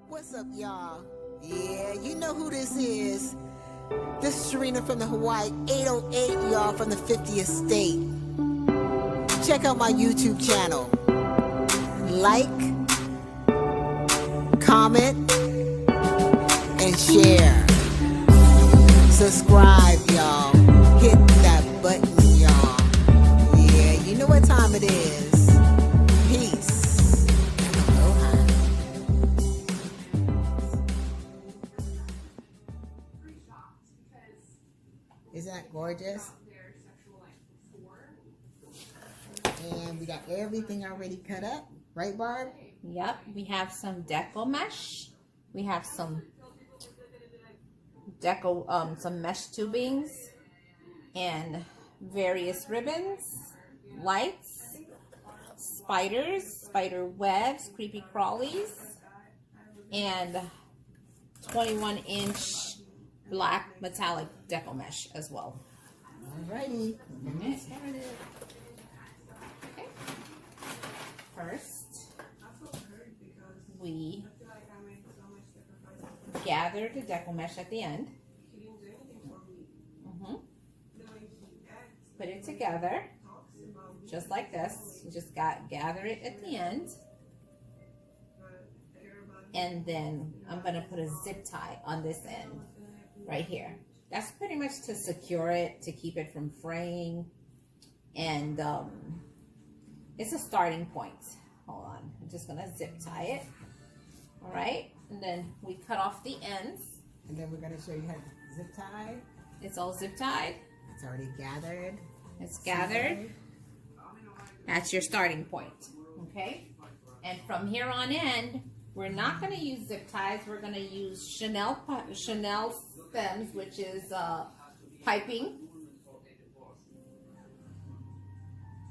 What's up, y'all? Yeah, you know who this is. This is Serena from the Hawaii 808, y'all, from the 50th state. Check out my YouTube channel. Like, comment, and share. Subscribe, y'all. Hit that button, y'all. Yeah, you know what time it is. Peace. Aloha. Isn't that gorgeous? And we got everything already cut up, right, Barb? Yep, we have some deco mesh. We have some some mesh tubings and various ribbons, lights, spiders, spider webs, creepy crawlies, and 21-inch black metallic deco mesh as well. Alrighty. Get started. Okay. First, we gather the deco mesh at the end. Put it together, just like this. You just gather it at the end. And then I'm going to put a zip tie on this end right here. That's pretty much to secure it, to keep it from fraying. And it's a starting point. Hold on. I'm just going to zip tie it. All right. And then we cut off the ends. And then we're going to show you how to zip tie. It's all zip tied. It's already gathered. It's gathered. That's your starting point. Okay. And from here on in, we're not going to use zip ties. We're going to use Chanel stems, which is piping.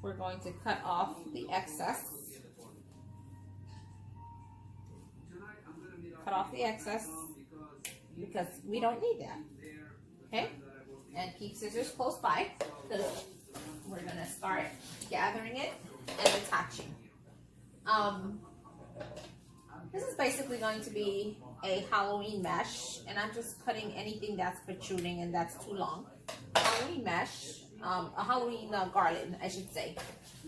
We're going to cut off the excess. Cut off the excess because we don't need that. Okay? And keep scissors close by because we're going to start gathering it and attaching. This is basically going to be a Halloween mesh, and I'm just cutting anything that's protruding and that's too long. Halloween mesh, a Halloween garland, I should say.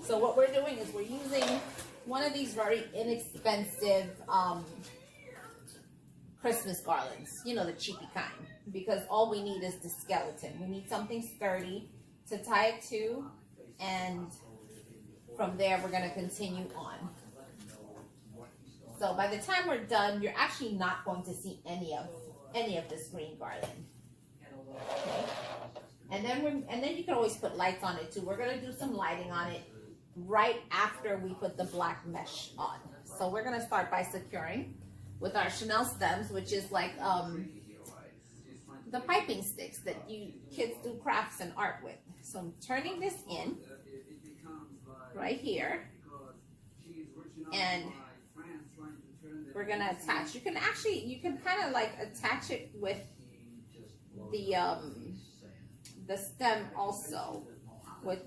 So what we're doing is we're using one of these very inexpensive Christmas garlands, you know, the cheapy kind, because all we need is the skeleton. We need something sturdy to tie it to, and from there we're going to continue on. So by the time we're done, you're actually not going to see any of this green garland. Okay? And then you can always put lights on it too. We're going to do some lighting on it right after we put the black mesh on. So we're going to start by securing with our Chanel stems, which is like the piping sticks that you kids do crafts and art with. So I'm turning this in right here, and we're gonna attach. You can kind of like attach it with the stem also, with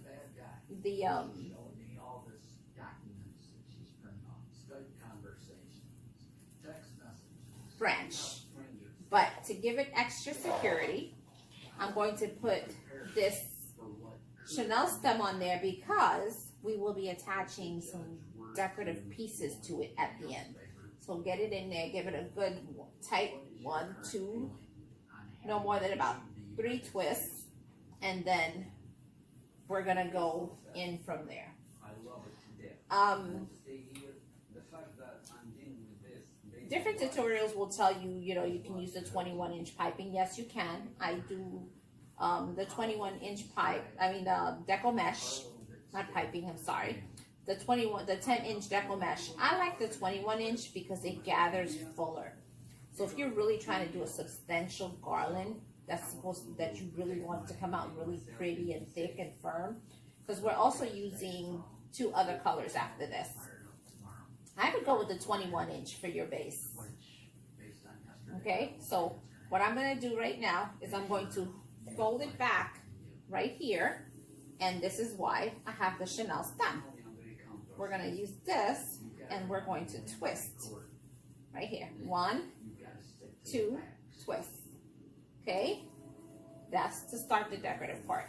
the branch. But to give it extra security, I'm going to put this Chanel stem on there because we will be attaching some decorative pieces to it at the end. So get it in there, give it a good tight 1, 2, no more than about 3 twists, and then we're gonna go in from there. Different tutorials will tell you, you know, you can use the 21-inch piping. Yes, you can. I do the 21-inch pipe. I mean the deco mesh, not piping. I'm sorry. The 10-inch deco mesh. I like the 21-inch because it gathers fuller. So if you're really trying to do a substantial garland that you really want to come out really pretty and thick and firm, because we're also using 2 other colors after this. I would go with the 21-inch for your base. Okay, so what I'm going to do right now is I'm going to fold it back right here, and this is why I have the Chanel stem. We're going to use this, and we're going to twist right here. 1, 2 twists. Okay? That's to start the decorative part.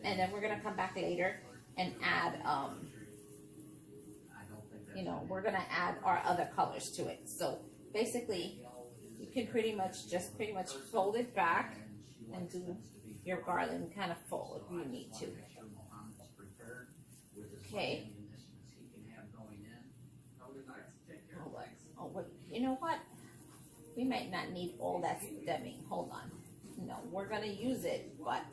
And then we're gonna come back later and add, you know, we're gonna add our other colors to it. So basically, you can pretty much fold it back and do your garland kind of full if you need to. Okay. Oh, wait, you know what? We might not need all that stemming. Hold on. No, we're gonna use it, but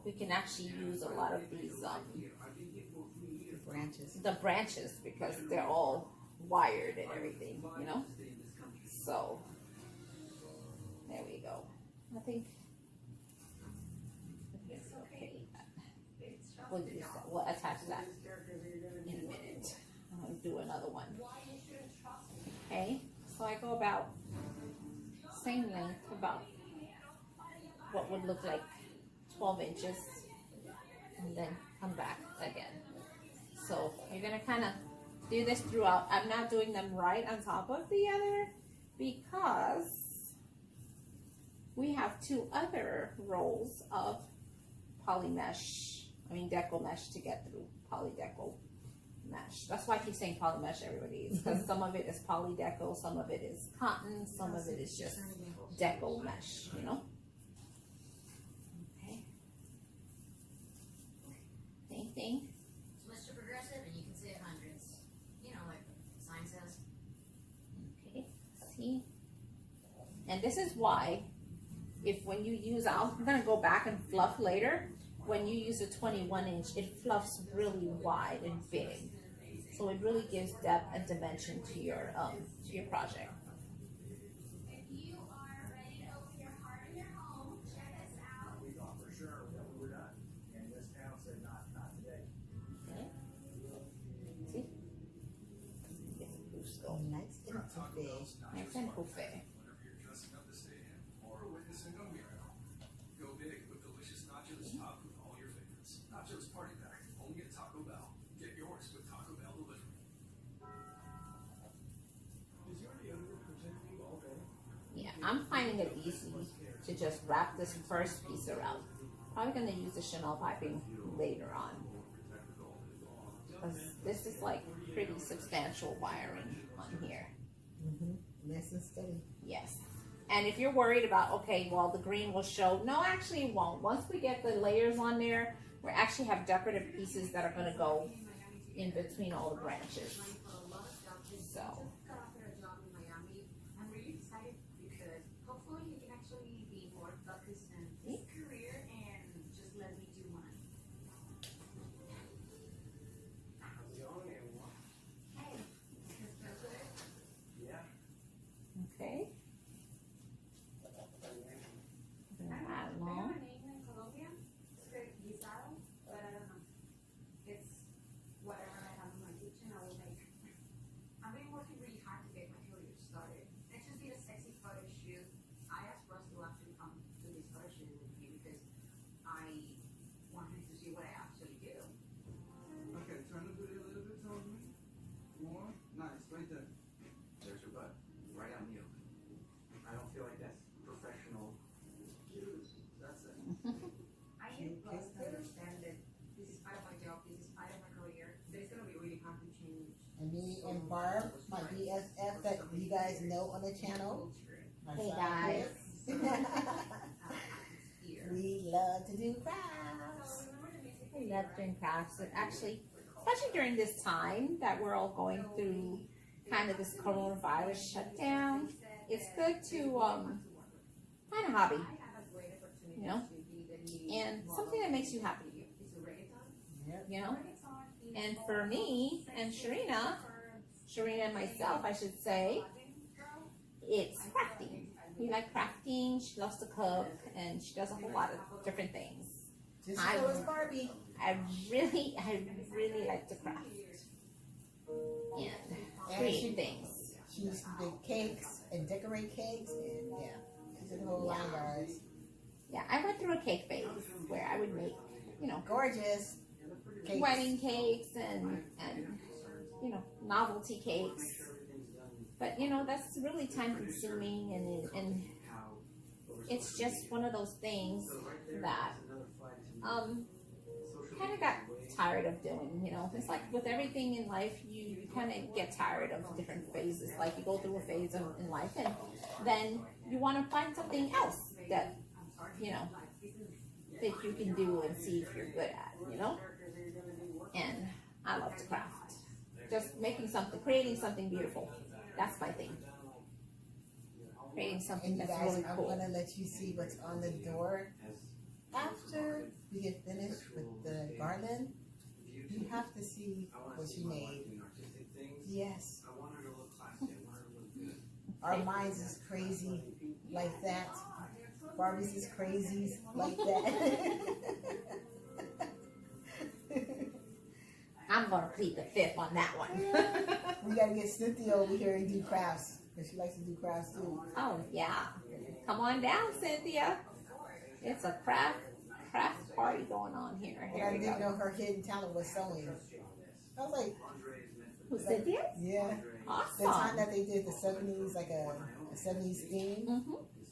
we can actually use a lot of these branches because they're all wired and everything, you know. So there we go. I think it's okay. We'll attach that in a minute. I'll do another one. Okay, so I go about same length, about what would look like 12 inches, and then come back again. So you're gonna kind of do this throughout. I'm not doing them right on top of the other because we have 2 other rolls of deco mesh to get through. Poly deco mesh. That's why I keep saying poly mesh, everybody, because some of it is poly deco, some of it is cotton, some of it is just deco mesh, you know. Okay. Same thing. So Mr. Progressive, and you can say it hundreds. You know, like the sign says. Okay. See. And this is why, when you use, I'm gonna go back and fluff later. When you use a 21 inch, it fluffs really wide and big. So it really gives depth and dimension to your project. If you are ready to open your heart and your home, check us out. We thought for sure that we were done. And this town said not today. Okay. See? It's a Nice and poofy. nice and poofy. Whenever you're dressing up the stadium or witnessing a miracle, go big with delicious nachos topped with all your favorites. Nachos Party Pack, only at Taco Bell. Get yours with Taco Bell delivery. Is your deodorant protect you all day? Yeah, I'm finding it easy to just wrap this first piece around. Probably gonna use the Chanel piping later on, because this is like pretty substantial wiring on here. Nice and steady. Yes. And if you're worried about, okay, well, the green will show, no, actually it won't. Once we get the layers on there, we actually have decorative pieces that are gonna go in between all the branches. So. I'm really excited because hopefully you can actually be more focused in this career and just let me do mine. How's it going, everyone? Hey, Yeah. Okay. Add I along. have a name in Colombia. It's guisado, but I don't know. It's whatever I have in my kitchen, I will make. I've been working really hard to get my career started. I just did a sexy photo shoot. I asked Russ to actually come to this photo shoot with me because I want him to see what I actually do. Okay, turn the video a little bit towards me. More. Nice, right there. There's your butt. Right on you. I don't feel like that's professional. That's it. I need Russ to understand that this is part of my job, this is part of my career, that it's gonna be really hard to change. And me and Barb, my BSF that you guys know on the channel. our Hey, side guys. chicks. We love to do crafts. I love doing crafts. And actually, especially during this time that we're all going through kind of this coronavirus shutdown, it's good to find a hobby, you know, and something that makes you happy, Yep. you know. And for me and Sharina and myself, I should say, it's crafting. We like crafting. She loves to cook, and she does a whole lot of different things. Just as well as Barbie. I really like to craft and create things. She used to bake cakes and decorate cakes, and yeah, she's a whole line, guys. Yeah, I went through a cake phase where I would make, you know, Gorgeous cakes. wedding cakes and you know, novelty cakes. But you know, that's really time consuming, and it's just one of those things that kind of got tired of doing. You know, it's like with everything in life, you kind of get tired of different phases. Like you go through a phase in life, and then you want to find something else that, you know, that you can do and see if you're good at, you know. And I love to craft, just making something, creating something beautiful. That's my thing. Creating something And you that's guys, really I'm cool. gonna let you see what's on the door after we get finished with the garland. You have to see what you made. Yes. Our minds is crazy like that. Barbie's is crazy like that. I'm gonna plead the fifth on that one. We gotta get Cynthia over here and do crafts, because she likes to do crafts too. Oh yeah, come on down, Cynthia. It's a craft party going on here. And Here I we didn't go. know her hidden talent was sewing. I was like, Who's Cynthia? yeah. The time Awesome. that they did the 70s, like a 70s theme,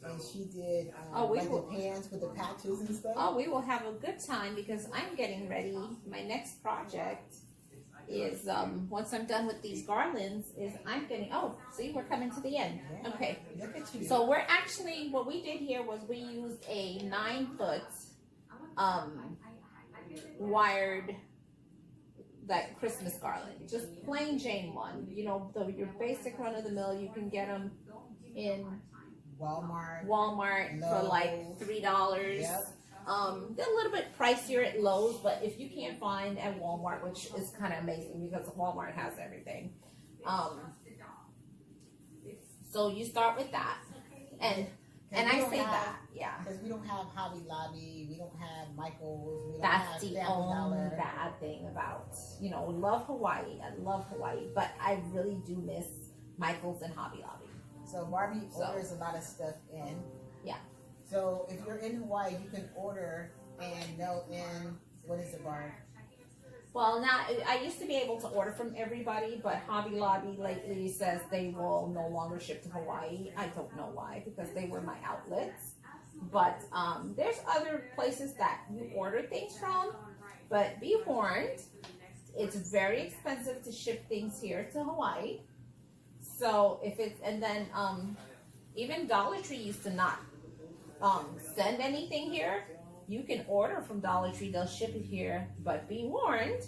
and she did Oh, we like will- the pants with the patches and stuff. Oh, we will have a good time because I'm getting ready. My next project is once I'm done with these garlands, is I'm getting. Oh, see, we're coming to the end. Yeah. Okay. Look at you. So we're actually, what we did here was we used a 9-foot wired, that Christmas garland, just plain Jane one. You know, your basic run of the mill. You can get them in Walmart. Walmart for like $3. Yep. They're a little bit pricier at Lowe's, but if you can't find at Walmart, which is kind of amazing because Walmart has everything. So you start with that, and I say that, yeah. Because we don't have Hobby Lobby, we don't have Michael's, we don't That's have the Family only Dollar. bad thing about, you know, love Hawaii. I love Hawaii, but I really do miss Michael's and Hobby Lobby. So Barbie So- orders a lot of stuff in. Yeah. So if you're in Hawaii, you can order and mail in, what is it, Barb? Well, now I used to be able to order from everybody, but Hobby Lobby lately says they will no longer ship to Hawaii. I don't know why, because they were my outlets. But there's other places that you order things from, but be warned, it's very expensive to ship things here to Hawaii. So if it's, and then even Dollar Tree used to not send anything here. You can order from Dollar Tree, they'll ship it here, but be warned,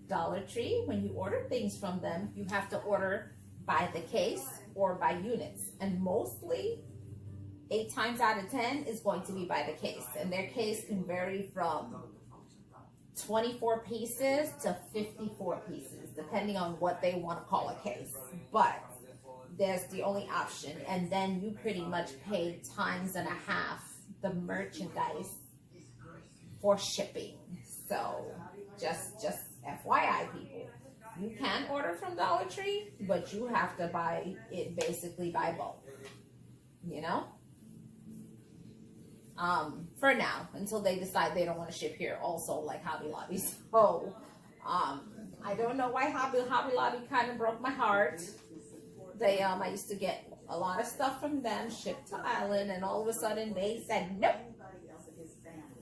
Dollar Tree, when you order things from them, you have to order by the case or by units. And mostly, 8 times out of 10 is going to be by the case. And their case can vary from 24 pieces to 54 pieces, depending on what they want to call a case. But there's the only option. And then you pretty much pay times and a half the merchandise for shipping. So just FYI, people, you can order from Dollar Tree, but you have to buy it basically by bulk, you know, for now, until they decide they don't want to ship here also, like Hobby Lobby. So I don't know why Hobby Lobby kind of broke my heart. They I used to get a lot of stuff from them shipped to Island, and all of a sudden they said nope,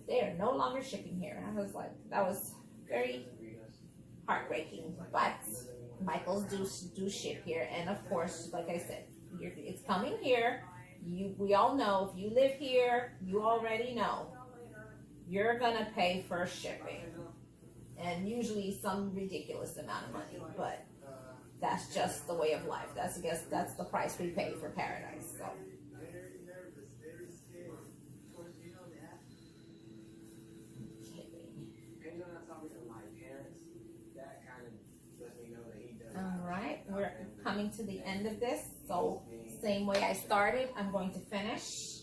they are no longer shipping here. And I was like, that was very heartbreaking. But Michael's do ship here, and of course, like I said, it's coming here. We all know, if you live here, you already know you're gonna pay for shipping, and usually some ridiculous amount of money. But that's just the way of life. I guess that's the price we pay for paradise. So. All right, we're coming to the end of this. So same way I started, I'm going to finish.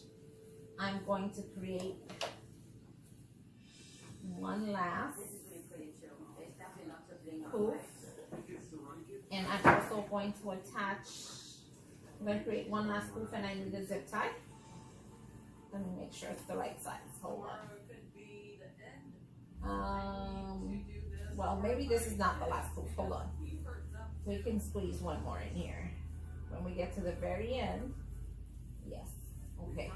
I'm going to create one last poof. And I'm also going to attach, I'm going to create one last poof, and I need a zip tie. Let me make sure it's the right size. Hold on. Well, maybe this is not the last poof. Hold on. we can squeeze one more in here. When we get to the very end, yes, okay.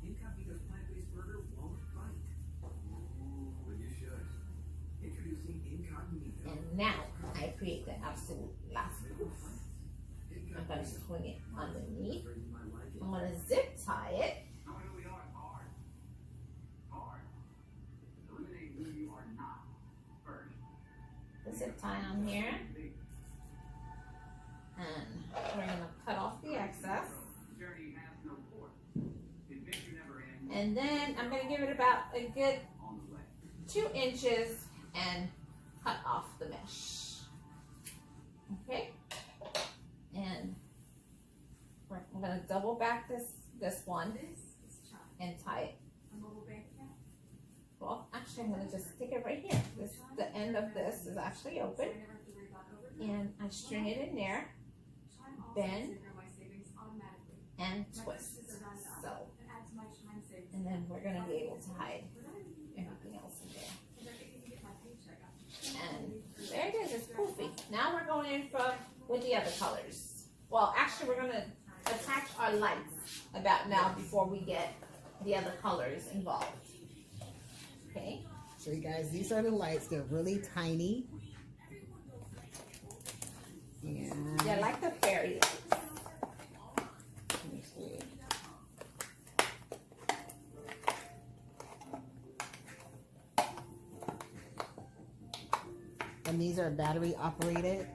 Incognito's plant-based burger won't bite. Ooh, but you should. Introducing Incognito. And now I create the absolute last poof. I'm gonna swing it underneath. I'm gonna zip tie it. How do we are hard? Hard. Eliminate who you are not first. The zip tie on here. And we're gonna cut off the excess. Journey has no port. Adventure never ends. And then I'm gonna give it about a good On the way. 2 inches and cut off the mesh. Okay? And I'm gonna double back this one This is Chuck, and tie it. a mobile bank account. Well, actually I'm gonna just stick it right here. The end of this is actually So open. I never have to worry about overdraft. And I string it in there Chime also bend, takes care of my savings automatically. and My twist. expenses are rounded up So, and add to my Chime savings. and then we're gonna be able to hide Without even thinking about everything else in there. it, 'cause I can even get my paycheck out. And there it is, it's poofy. Now we're going in with the other colors. Well, actually we're gonna attach our lights about now before we get the other colors involved. Okay, So you guys, these are the lights. They're really tiny. And they're like the fairy lights. let me see. And these are battery operated.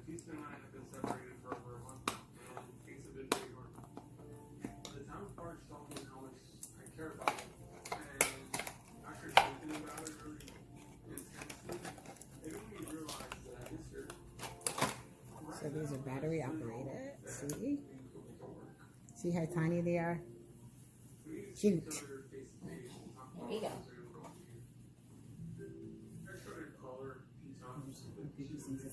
Batista and I have been separated for over a month now, and things have been pretty hard. The town of Parks told me how much I care about it, and after thinking about it really intensely, it made me realize that I miss her. So these are battery operated. See? See how tiny they are? Cute. There we go.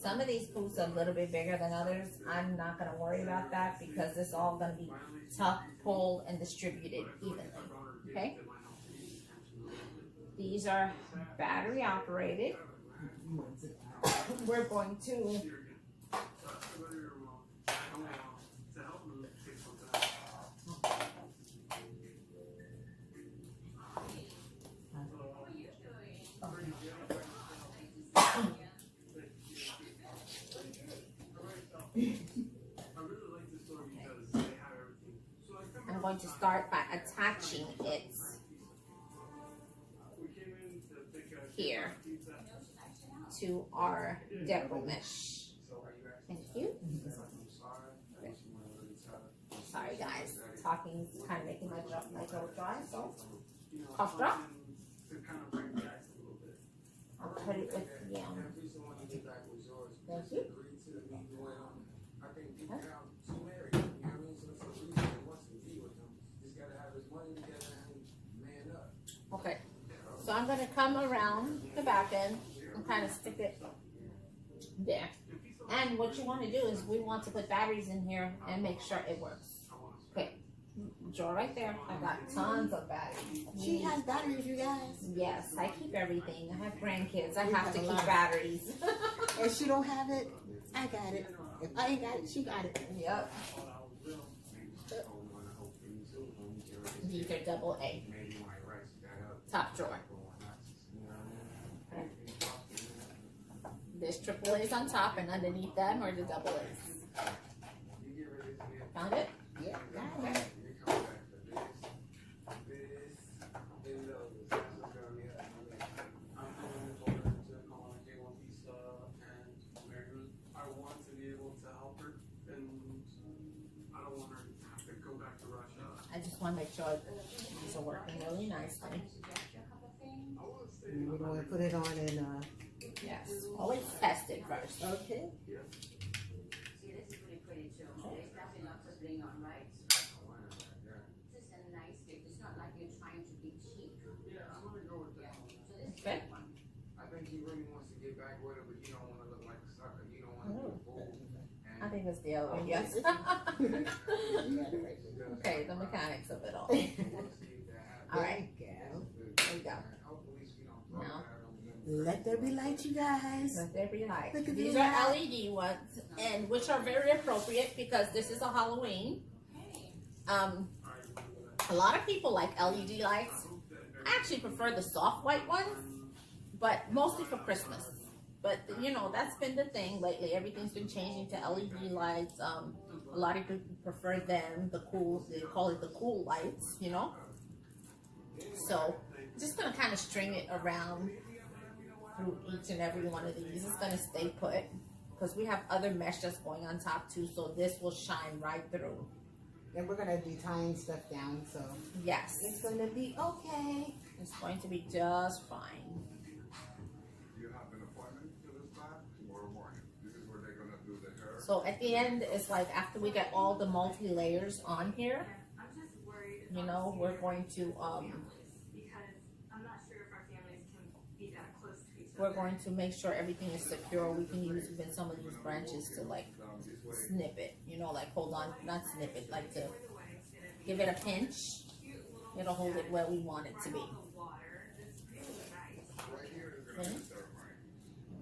Some of these poofs are a little bit bigger than others. I'm not gonna worry about that because it's all gonna be tucked, pulled, and distributed evenly. Okay? These are battery operated. We're going to I'm going to start by attaching it here to our deco mesh. Thank you. Sorry guys, talking is kind of making my throat dry, so cough drop. I'll put it with the thank you. Okay, so I'm going to come around the back end and kind of stick it there. And what you want to do is we want to put batteries in here and make sure it works. Okay, draw right there. I got tons of batteries. She has batteries, you guys. Yes, I keep everything. I have grandkids. I have to keep batteries. If she don't have it, I got it. If I ain't got it, she got it. Yep. These are double A. Top drawer. There's triple A's on top, and underneath them are the double A's. Found it? Yeah, got it. I want to be able to help her, and I don't want her to have to go back to Russia. I just want to make sure these are working really nicely. We're going to put it on and, Yes. Always test it first. okay. See, this is really pretty too. There's definitely lots of bling on, right? Just a nice gift. It's not like you're trying to be cheap. Yeah, I'm gonna go with that. So this is Okay. good one. I think he really wants to get back with her, but you don't want to look like a sucker. You don't want to be a fool. I think it's the other one, yes. You got it right there. Okay, the mechanics of it all. There All right, you go. there we go. Now, Let there be light, you guys. Let there be light. Look at These the are light. LED ones, and which are very appropriate because this is a Halloween. A lot of people like LED lights. I actually prefer the soft white ones, but mostly for Christmas. But you know, that's been the thing lately. Everything's been changing to LED lights. A lot of people prefer them. They call it the cool lights, you know. So I'm just gonna kind of string it around through each and every one of these. It's gonna stay put because we have other mesh that's going on top too, so this will shine right through. And we're gonna be tying stuff down, so Yes, it's gonna be okay. it's going to be just fine. You have an appointment to this lab tomorrow morning. This is where they're gonna do the hair. So at the end, it's like after we get all the multi-layers on here, I'm just worried. you know, we're going to Because I'm not sure if our families can be that close to each we're going to make sure everything is secure. We can use even some of these branches to like snip it, you know, like hold on, not snip it, like to give it a pinch. It'll hold it where we want it to be. Right here is gonna be the ceremony.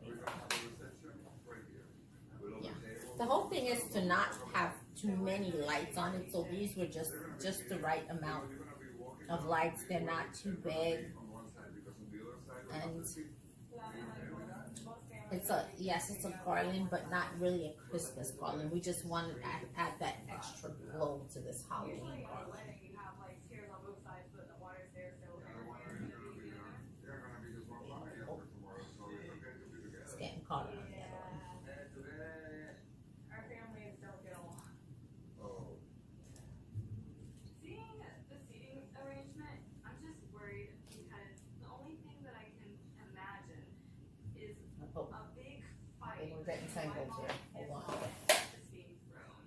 We're gonna have a reception right here. With all Yeah. the tables. The whole thing is to not have too many lights on it, so these were just the right amount You're gonna be walking of lights. They're not too big, on one side because on the other side. and it's a garland, but not really a Christmas garland. We just wanted to add that extra glow to this Halloween garland. You have like chairs on both sides, but the water's there, so everyone's gonna be there. They're gonna be just one party after tomorrow, so it's okay to be It's together. getting caught on. Our families don't get along. Oh, Seeing the seating arrangement, I'm just worried because the only thing that I can imagine is Oh, a big I fight. think we're getting tangled here. Hold on. Just being thrown.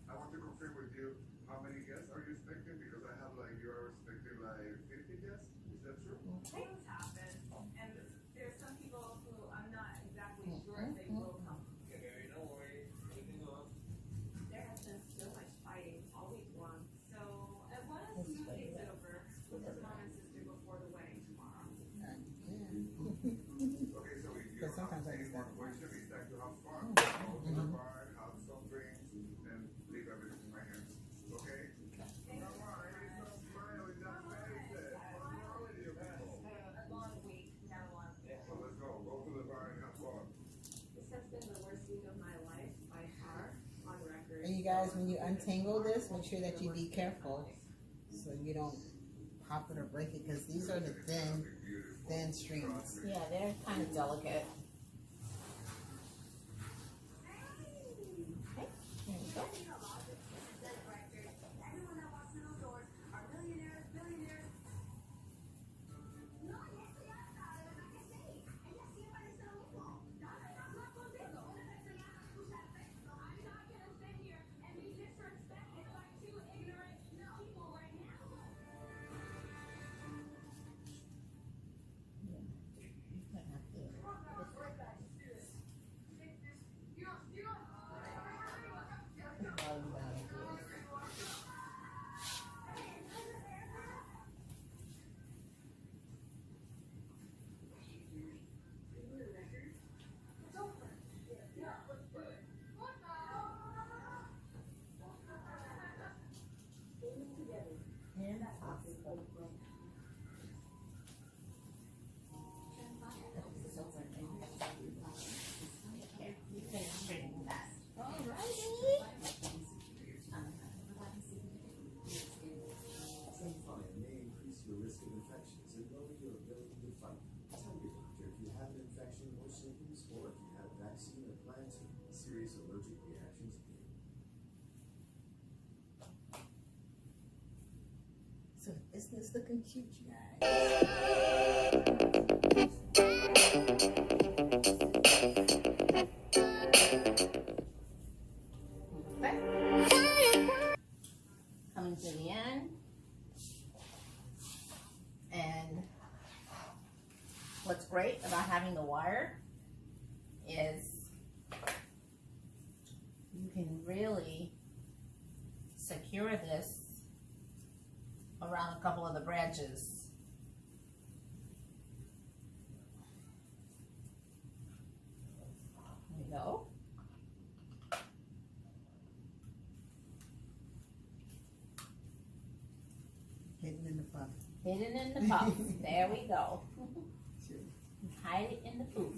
I want to confirm with you, how many guests are you expecting? Because I have like, you are expecting like 50 guests? Is that true? Things happen, and there's some people who I'm not exactly sure if they will come. There has been so much fighting all week long, so I want to smooth things over with his mom and sister before the wedding tomorrow. Okay, so if you Because don't have sometimes I any just more don't- questions, it's time to have fun. Go to the bar, have some drinks, and leave everything in my hands. Okay? Come on, it's so smile in that face. What's wrong with you, people? A long week, now one. Well, let's go. Go to the bar and have fun. This has been the worst week of my life by far, on record. And you guys, when you untangle this, make sure that you be careful so you don't pop it or break it, because these are the thin strings. Yeah, they're kind of delicate. Okay, there we go. Everyone that walks in those doors are millionaires, billionaires. No, yes, we are, Sara, ¿verdad que sí? Ella siempre dice lo mismo. Dale, habla contigo. Una vez se llama escucharte. I'm not gonna sit here and be disrespected by two ignorant people right now. Fine may increase your risk of infections and lower your ability to fight. Tell your doctor if you have an infection or symptoms, or if you have a vaccine or plan to. Serious allergic reactions may. So isn't this looking cute, you guys? Coming to the end. And what's great about having the wire is you can really secure this around a couple of the branches Hidden in the puff. There we go. Hide it in the poof.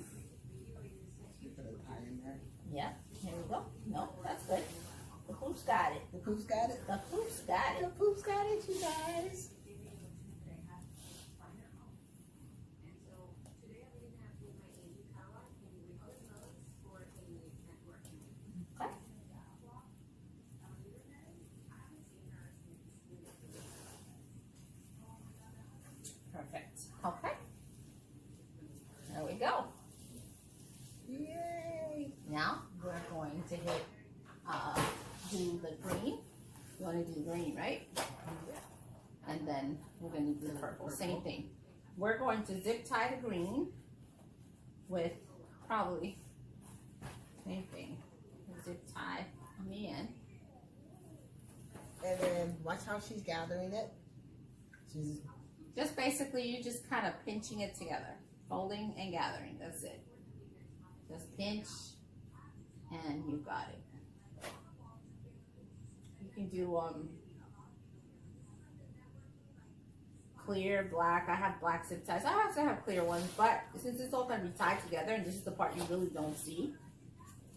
You put a pie in there. Yep, here we go. No, that's good. The poof's got it. The poof's got it. The poof's got The it. poof's got it, you guys. And so today I'm gonna have with my Andy Carla and we put notes for a networking. Okay. Perfect. Okay. There we go. Yay. Now we're going to hit do the green. You want to do green, right? And then we're going to do the purple. Same thing. We're going to zip tie the green with probably same thing. Zip tie on the end. And then watch how she's gathering it. She's Just basically you just kind of pinching it together. Folding and gathering. That's it. Just pinch and you got it. You can do clear, black. I have black zip ties. I also have clear ones, but since it's all going to be tied together and this is the part you really don't see,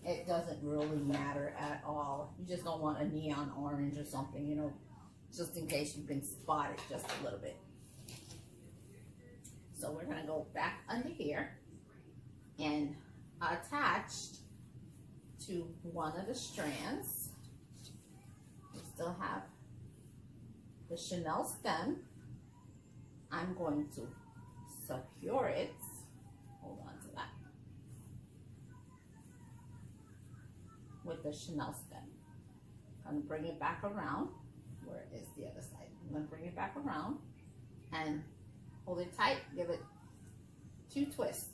it doesn't really matter at all. You just don't want a neon orange or something, you know, just in case you can spot it just a little bit. So we're going to go back under here and attached to one of the strands, we still have the Chanel stem. I'm going to secure it. Hold on to that. With the Chanel stem. I'm going to bring it back around. Where is the other side? I'm going to bring it back around and hold it tight. Give it 2 twists.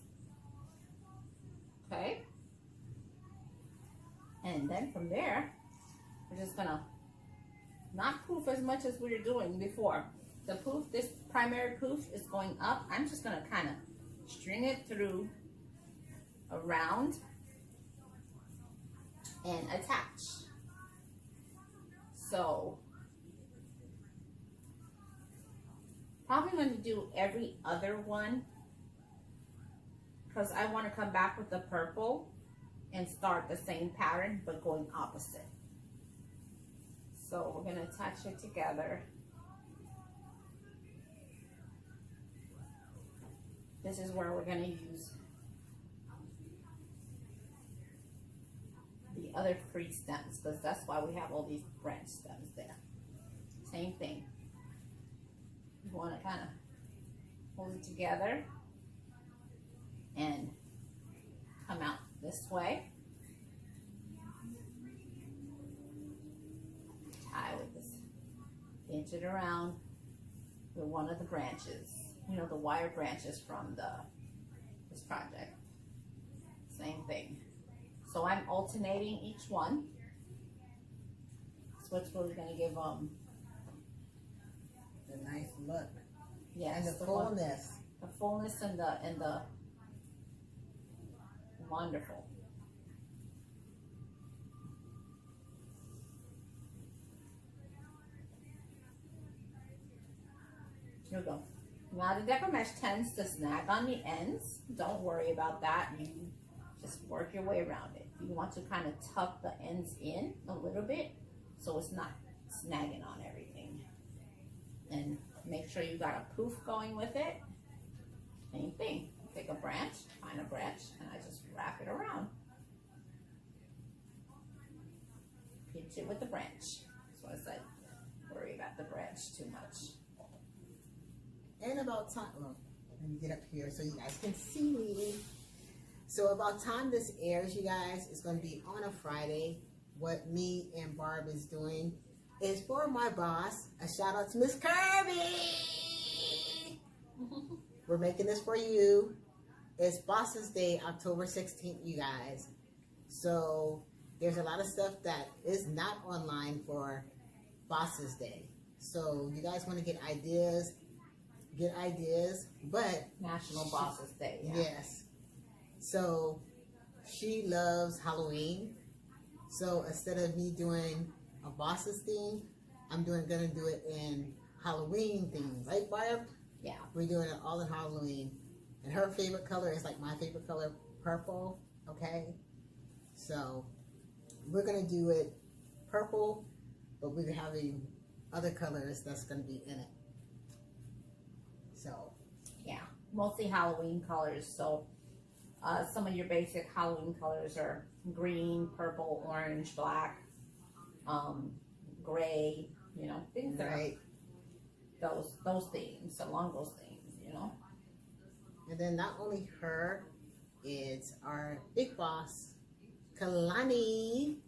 Okay? And then from there, we're just going to not poof as much as we were doing before. The poof, this primary poof is going up. I'm just going to kind of string it through around and attach. So probably going to do every other one because I want to come back with the purple and start the same pattern but going opposite. So we're going to attach it together. This is where we're going to use the other free stems because that's why we have all these branch stems there. Same thing. You want to kind of hold it together and come out this way. Tie with this, pinch it around with one of the branches. You know, the wire branches from this project. Same thing. So I'm alternating each one. That's what's really going to give them the nice look. Yes, And the fullness. The fullness and the wonderful. Here we go. Now the deco mesh tends to snag on the ends. Don't worry about that. You just work your way around it. You want to kind of tuck the ends in a little bit so it's not snagging on everything. And make sure you got a poof going with it. Same thing. Take a branch, find a branch, and I just wrap it around. Pinch it with the branch. That's what I said. Worry about the branch too much. And about time, well, let me get up here so you guys can see me. So about time this airs, you guys, it's going to be on a Friday. What me and Barb is doing is for my boss. A shout out to Miss Kirby. We're making this for you. It's Boss's Day, October 16th, you guys. So there's a lot of stuff that is not online for Boss's Day. So you guys want to get ideas, but National Bosses Day. Yeah. yes. So she loves Halloween. So instead of me doing a boss's theme, I'm gonna do it in Halloween theme, right, Barb? Yeah. We're doing it all in Halloween. And her favorite color is like my favorite color, purple, okay? So we're going to do it purple, but we're having other colors that's going to be in it. So. Yeah, mostly Halloween colors. So some of your basic Halloween colors are green, purple, orange, black, gray, you know, things that Right. are those themes, along those themes, you know. And then not only her, it's our big boss, Kalani.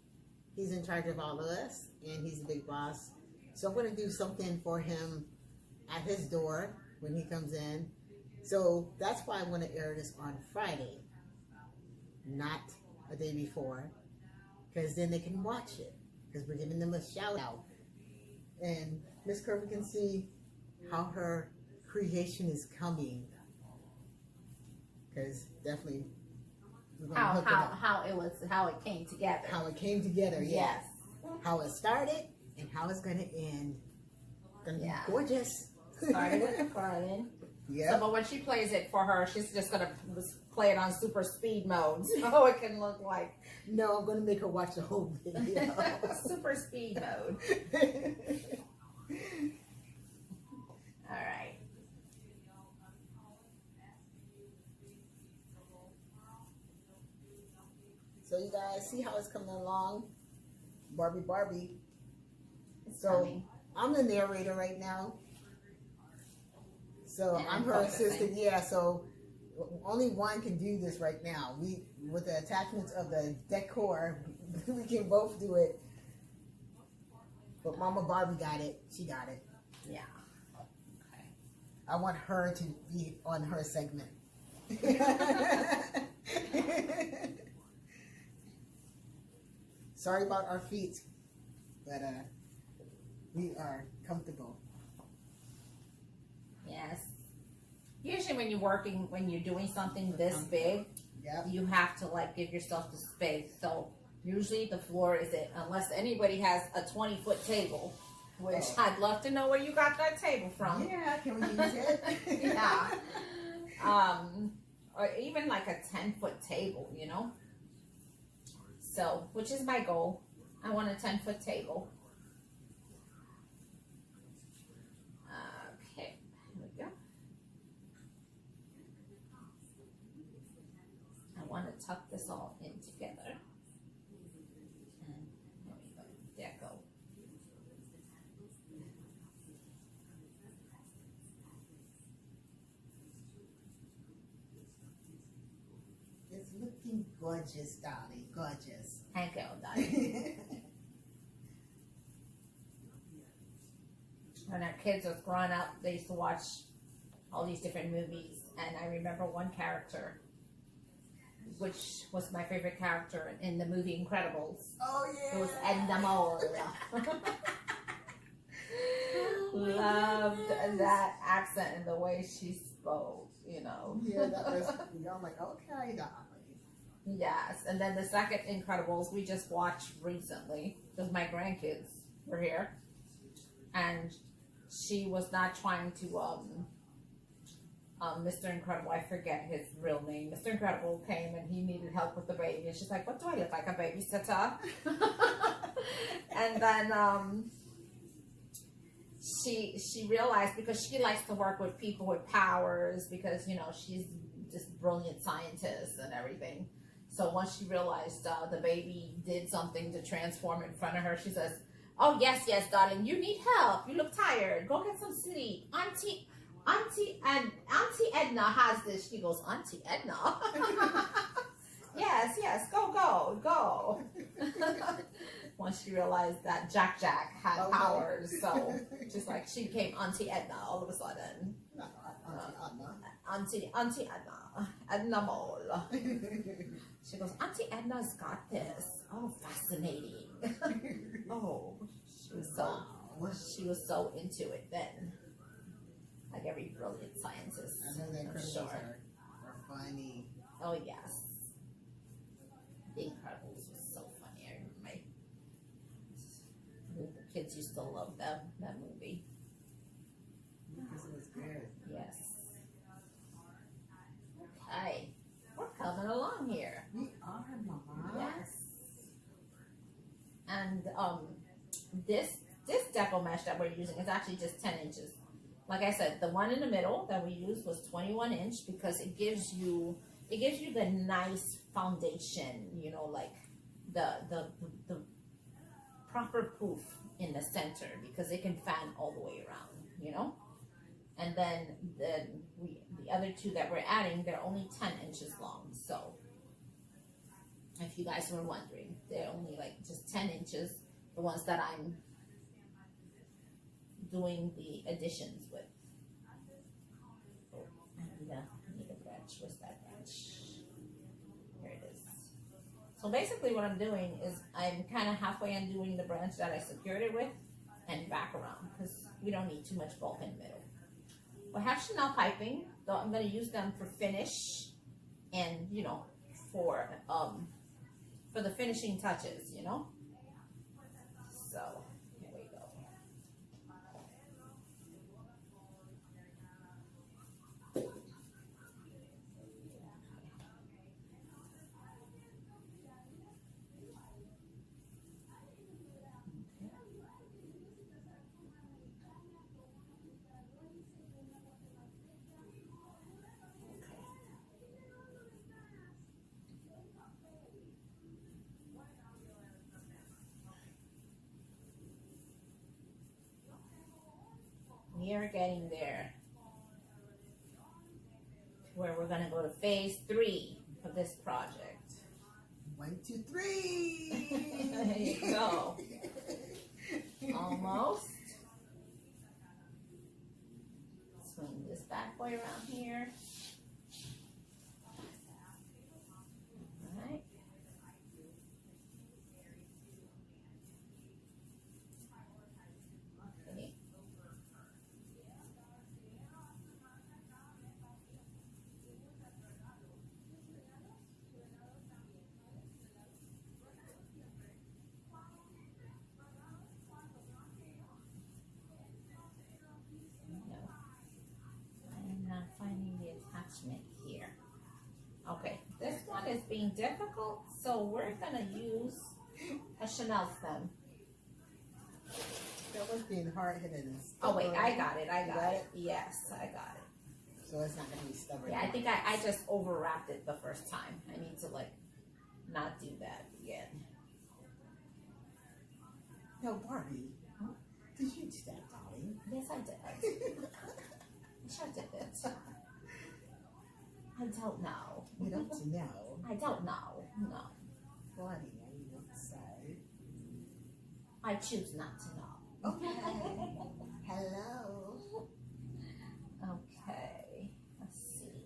He's in charge of all of us, and he's the big boss. So I'm going to do something for him at his door when he comes in. So that's why I want to air this on Friday, not a day before, because then they can watch it, because we're giving them a shout out. And Miss Kirby can see how her creation is coming, because definitely we're gonna hook it up. How it came together. How it came together, yes. How it started and how it's gonna end. Gonna be gorgeous. Started with Garland. Yeah. So, but when she plays it for her, she's just gonna play it on super speed mode, so it can look like. No, I'm gonna make her watch the whole video. Super speed mode. All right. So you guys see how it's coming along, Barbie. It's So coming. I'm the narrator right now. So And I'm her focusing. assistant. Yeah. So only one can do this right now. We, with the attachments of the decor, we can both do it. But Mama Barbie got it. She got it. Yeah. Okay. I want her to be on her segment. Sorry about our feet, but we are comfortable. Yes. Usually when you're doing something this big, Yep. you have to like give yourself the space. So usually the floor is it, unless anybody has a 20-foot table, which I'd love to know where you got that table from. Yeah, can we use it? Yeah. Or even like a 10-foot table, you know? So, which is my goal. I want a 10-foot table. Okay, here we go. I want to tuck this all in together. And there we go, deco. It's looking gorgeous, darling. Gorgeous. Thank you, darling. When our kids was growing up, they used to watch all these different movies, and I remember one character, which was my favorite character in the movie Incredibles. Oh yeah. It was Edna Mole. Loved that accent and the way she spoke, you know. Yeah, that was. I'm like, okay, darling. Yes, and then the second Incredibles we just watched recently because my grandkids were here, and she was not trying to Mr. Incredible, I forget his real name. Mr. Incredible came and he needed help with the baby, and she's like, "What do I look like, a babysitter?" And then she realized, because she likes to work with people with powers, because you know she's this brilliant scientist and everything. So once she realized the baby did something to transform in front of her, she says, "Oh yes, darling, you need help. You look tired. Go get some sleep. Auntie Edna has this." She goes, "Auntie Edna?" Yes, go. Once she realized that Jack had Okay. powers, so just like she became Auntie Edna all of a sudden. No, Auntie Edna, Edna Mole. She goes, "Auntie Edna's got this. Oh, fascinating." Oh, she was so into it then. Like every brilliant scientist, I know that I'm Incredibles sure. are funny. Oh yes, The Incredibles was so funny. I remember the kids used to love that movie. And this deco mesh that we're using is actually just 10 inches. Like I said, the one in the middle that we used was 21 inch because it gives you the nice foundation, you know, like the proper poof in the center because it can fan all the way around, you know. And then the other two that we're adding, they're only 10 inches long. So if you guys were wondering, they're only like just 10 inches, the ones that I'm doing the additions with. Oh, I need a branch. Where's that branch? Here it is. So basically what I'm doing is I'm kind of halfway undoing the branch that I secured it with and back around because we don't need too much bulk in the middle. I have Chanel piping, though I'm going to use them for finish and, you know, for the finishing touches, you know. So here we go. We are getting there to where we're going to go to phase 3 of this project. 1, 2, 3. There you go. Almost. Swing this bad boy around here. All right. Okay. Attachment here. Okay, this one is being difficult, so we're gonna use a Chanel stem. That was being hard-headed and Oh wait, stubborn. I got it. got it? Yes, I got it. So it's not gonna be stubborn. Yeah, I think I just overwrapped it the first time. I need to like not do that again. No, Barbie. Did you do that, darling? Yes, I did. I sure did it. I don't know. You don't know. I don't know. No. Funny, you don't say. I choose not to know. Okay. Hello. Okay. Let's see.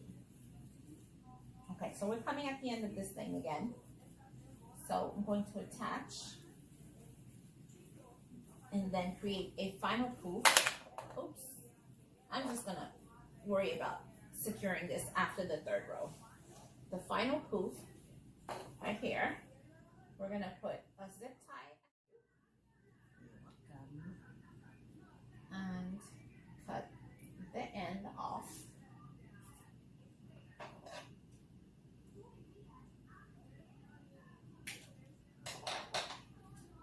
Okay, so we're coming at the end of this thing again. So I'm going to attach and then create a final poof. Oops. I'm just gonna worry about securing this after the third row. The final poof right here, we're gonna put a zip tie and cut the end off.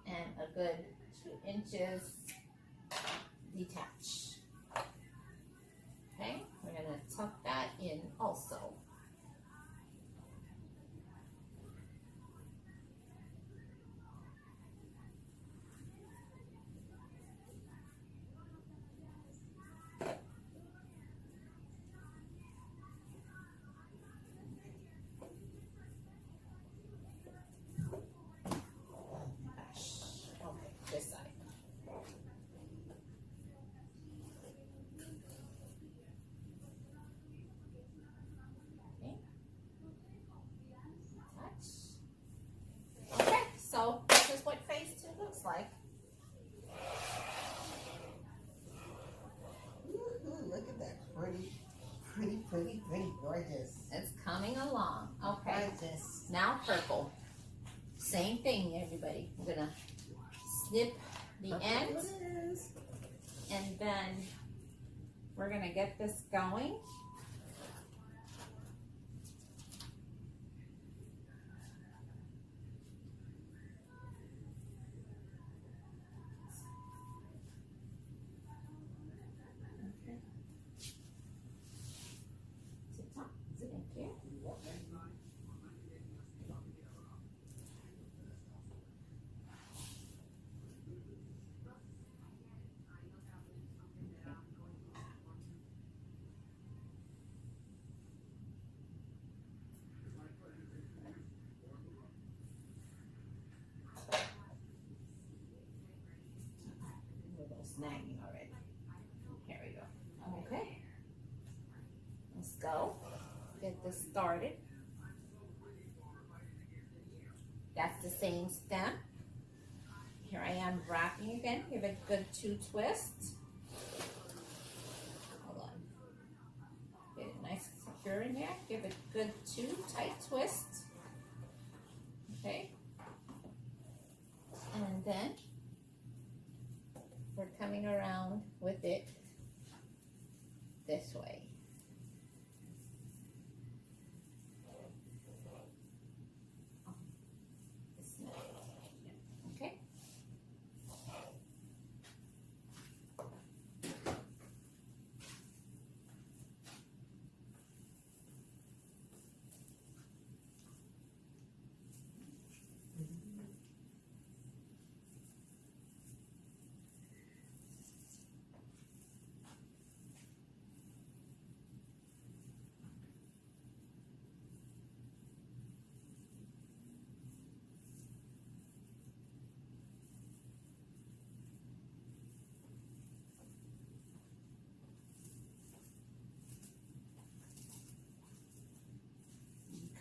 And a good 2 inches detach. Okay, we're gonna tuck that in also. Okay, this side. Okay, so this is what phase 2 looks like. Woohoo, look at that pretty, gorgeous. It's coming along. Okay, Gorgeous. now purple. Same thing, everybody. I'm gonna snip the end, It is. and then we're gonna get this going. started. That's the same stem. Here I am wrapping again. Give it a good 2 twists. Hold on. Get it nice and secure in there. Give it a good 2 tight twists. Okay. And then we're coming around with it this way. Okay.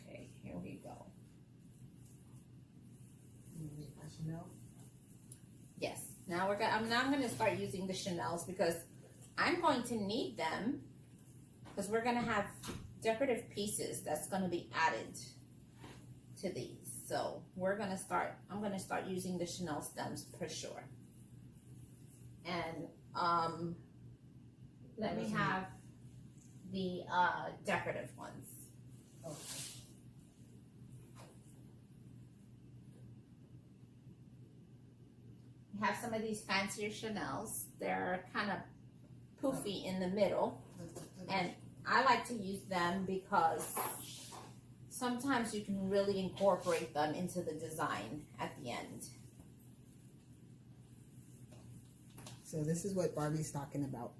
Okay, here we go. Yes. Now I'm going to start using the Chanels because I'm going to need them because we're going to have decorative pieces that's going to be added to these. So I'm going to start using the Chanel stems for sure. And let me have the decorative ones. Okay. We have some of these fancier Chanels. They're kind of poofy in the middle, and I like to use them because sometimes you can really incorporate them into the design at the end. So this is what Barbie's talking about.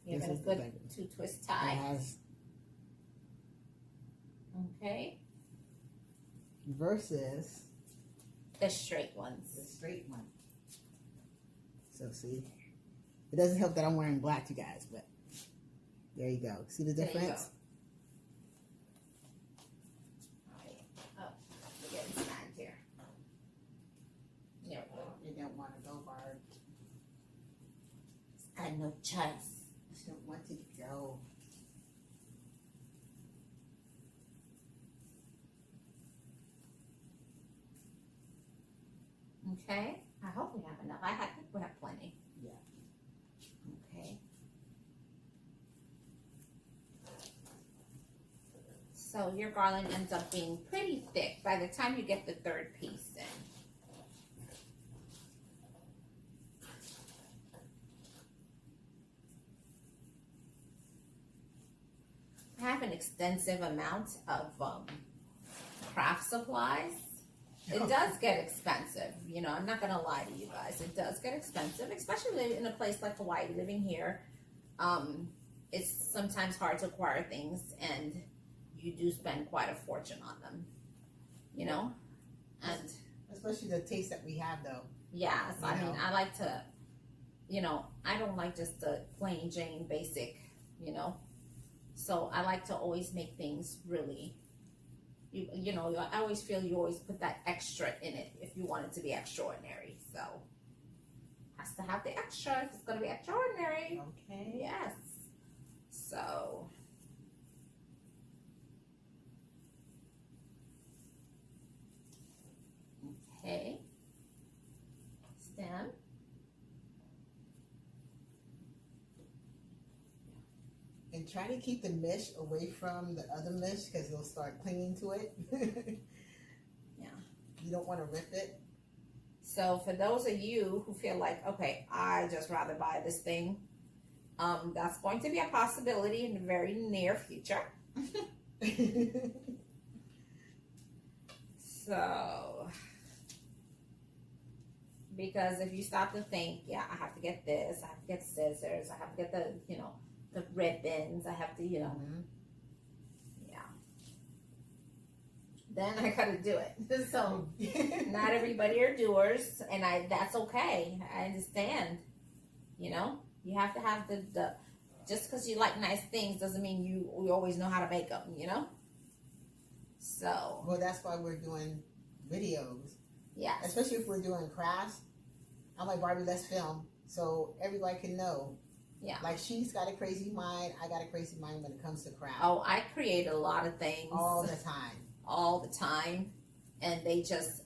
Give it a good 2 twist tie. Has Okay. versus The straight the ones. straight one. So see, it doesn't help that I'm wearing black, you guys, but there you go. See the There you difference? Alright. Oh, we're getting snagged here. There we go. You don't want to go, Barb. I had no choice. You don't want to go. Okay. I hope we have enough. I think we have plenty. Yeah. Okay. So your garland ends up being pretty thick by the time you get the third piece in. I have an extensive amount of craft supplies. It does get expensive, you know, I'm not gonna lie to you guys. It does get expensive, especially in a place like Hawaii, living here. It's sometimes hard to acquire things and you do spend quite a fortune on them, you know? And Especially the taste that we have, though. yeah, so I You mean, know. I like to, you know, I don't like just the plain Jane basic, you know? So I like to always make things really, you know, I always feel you always put that extra in it if you want it to be extraordinary. So has to have the extra if it's gonna be extraordinary. Okay. Yes. So okay. Stem. And try to keep the mesh away from the other mesh because it'll start clinging to it. Yeah. You don't want to rip it. So for those of you who feel like, okay, I just rather buy this thing, that's going to be a possibility in the very near future. So, because if you stop to think, yeah, I have to get this, I have to get scissors, I have to get the, you know, the ribbons, I have to, you know, yeah. Then I gotta do it. So, not everybody are doers, and that's okay. I understand. You know, you have to have the just because you like nice things doesn't mean you always know how to make them, you know? So, Well, that's why we're doing videos. yeah. Especially if we're doing crafts. I'm like, Barbie, let's film. So everybody can know. Yeah. Like, she's got a crazy mind. I got a crazy mind when it comes to craft. Oh, I create a lot of things. All the time. All the time. And they just,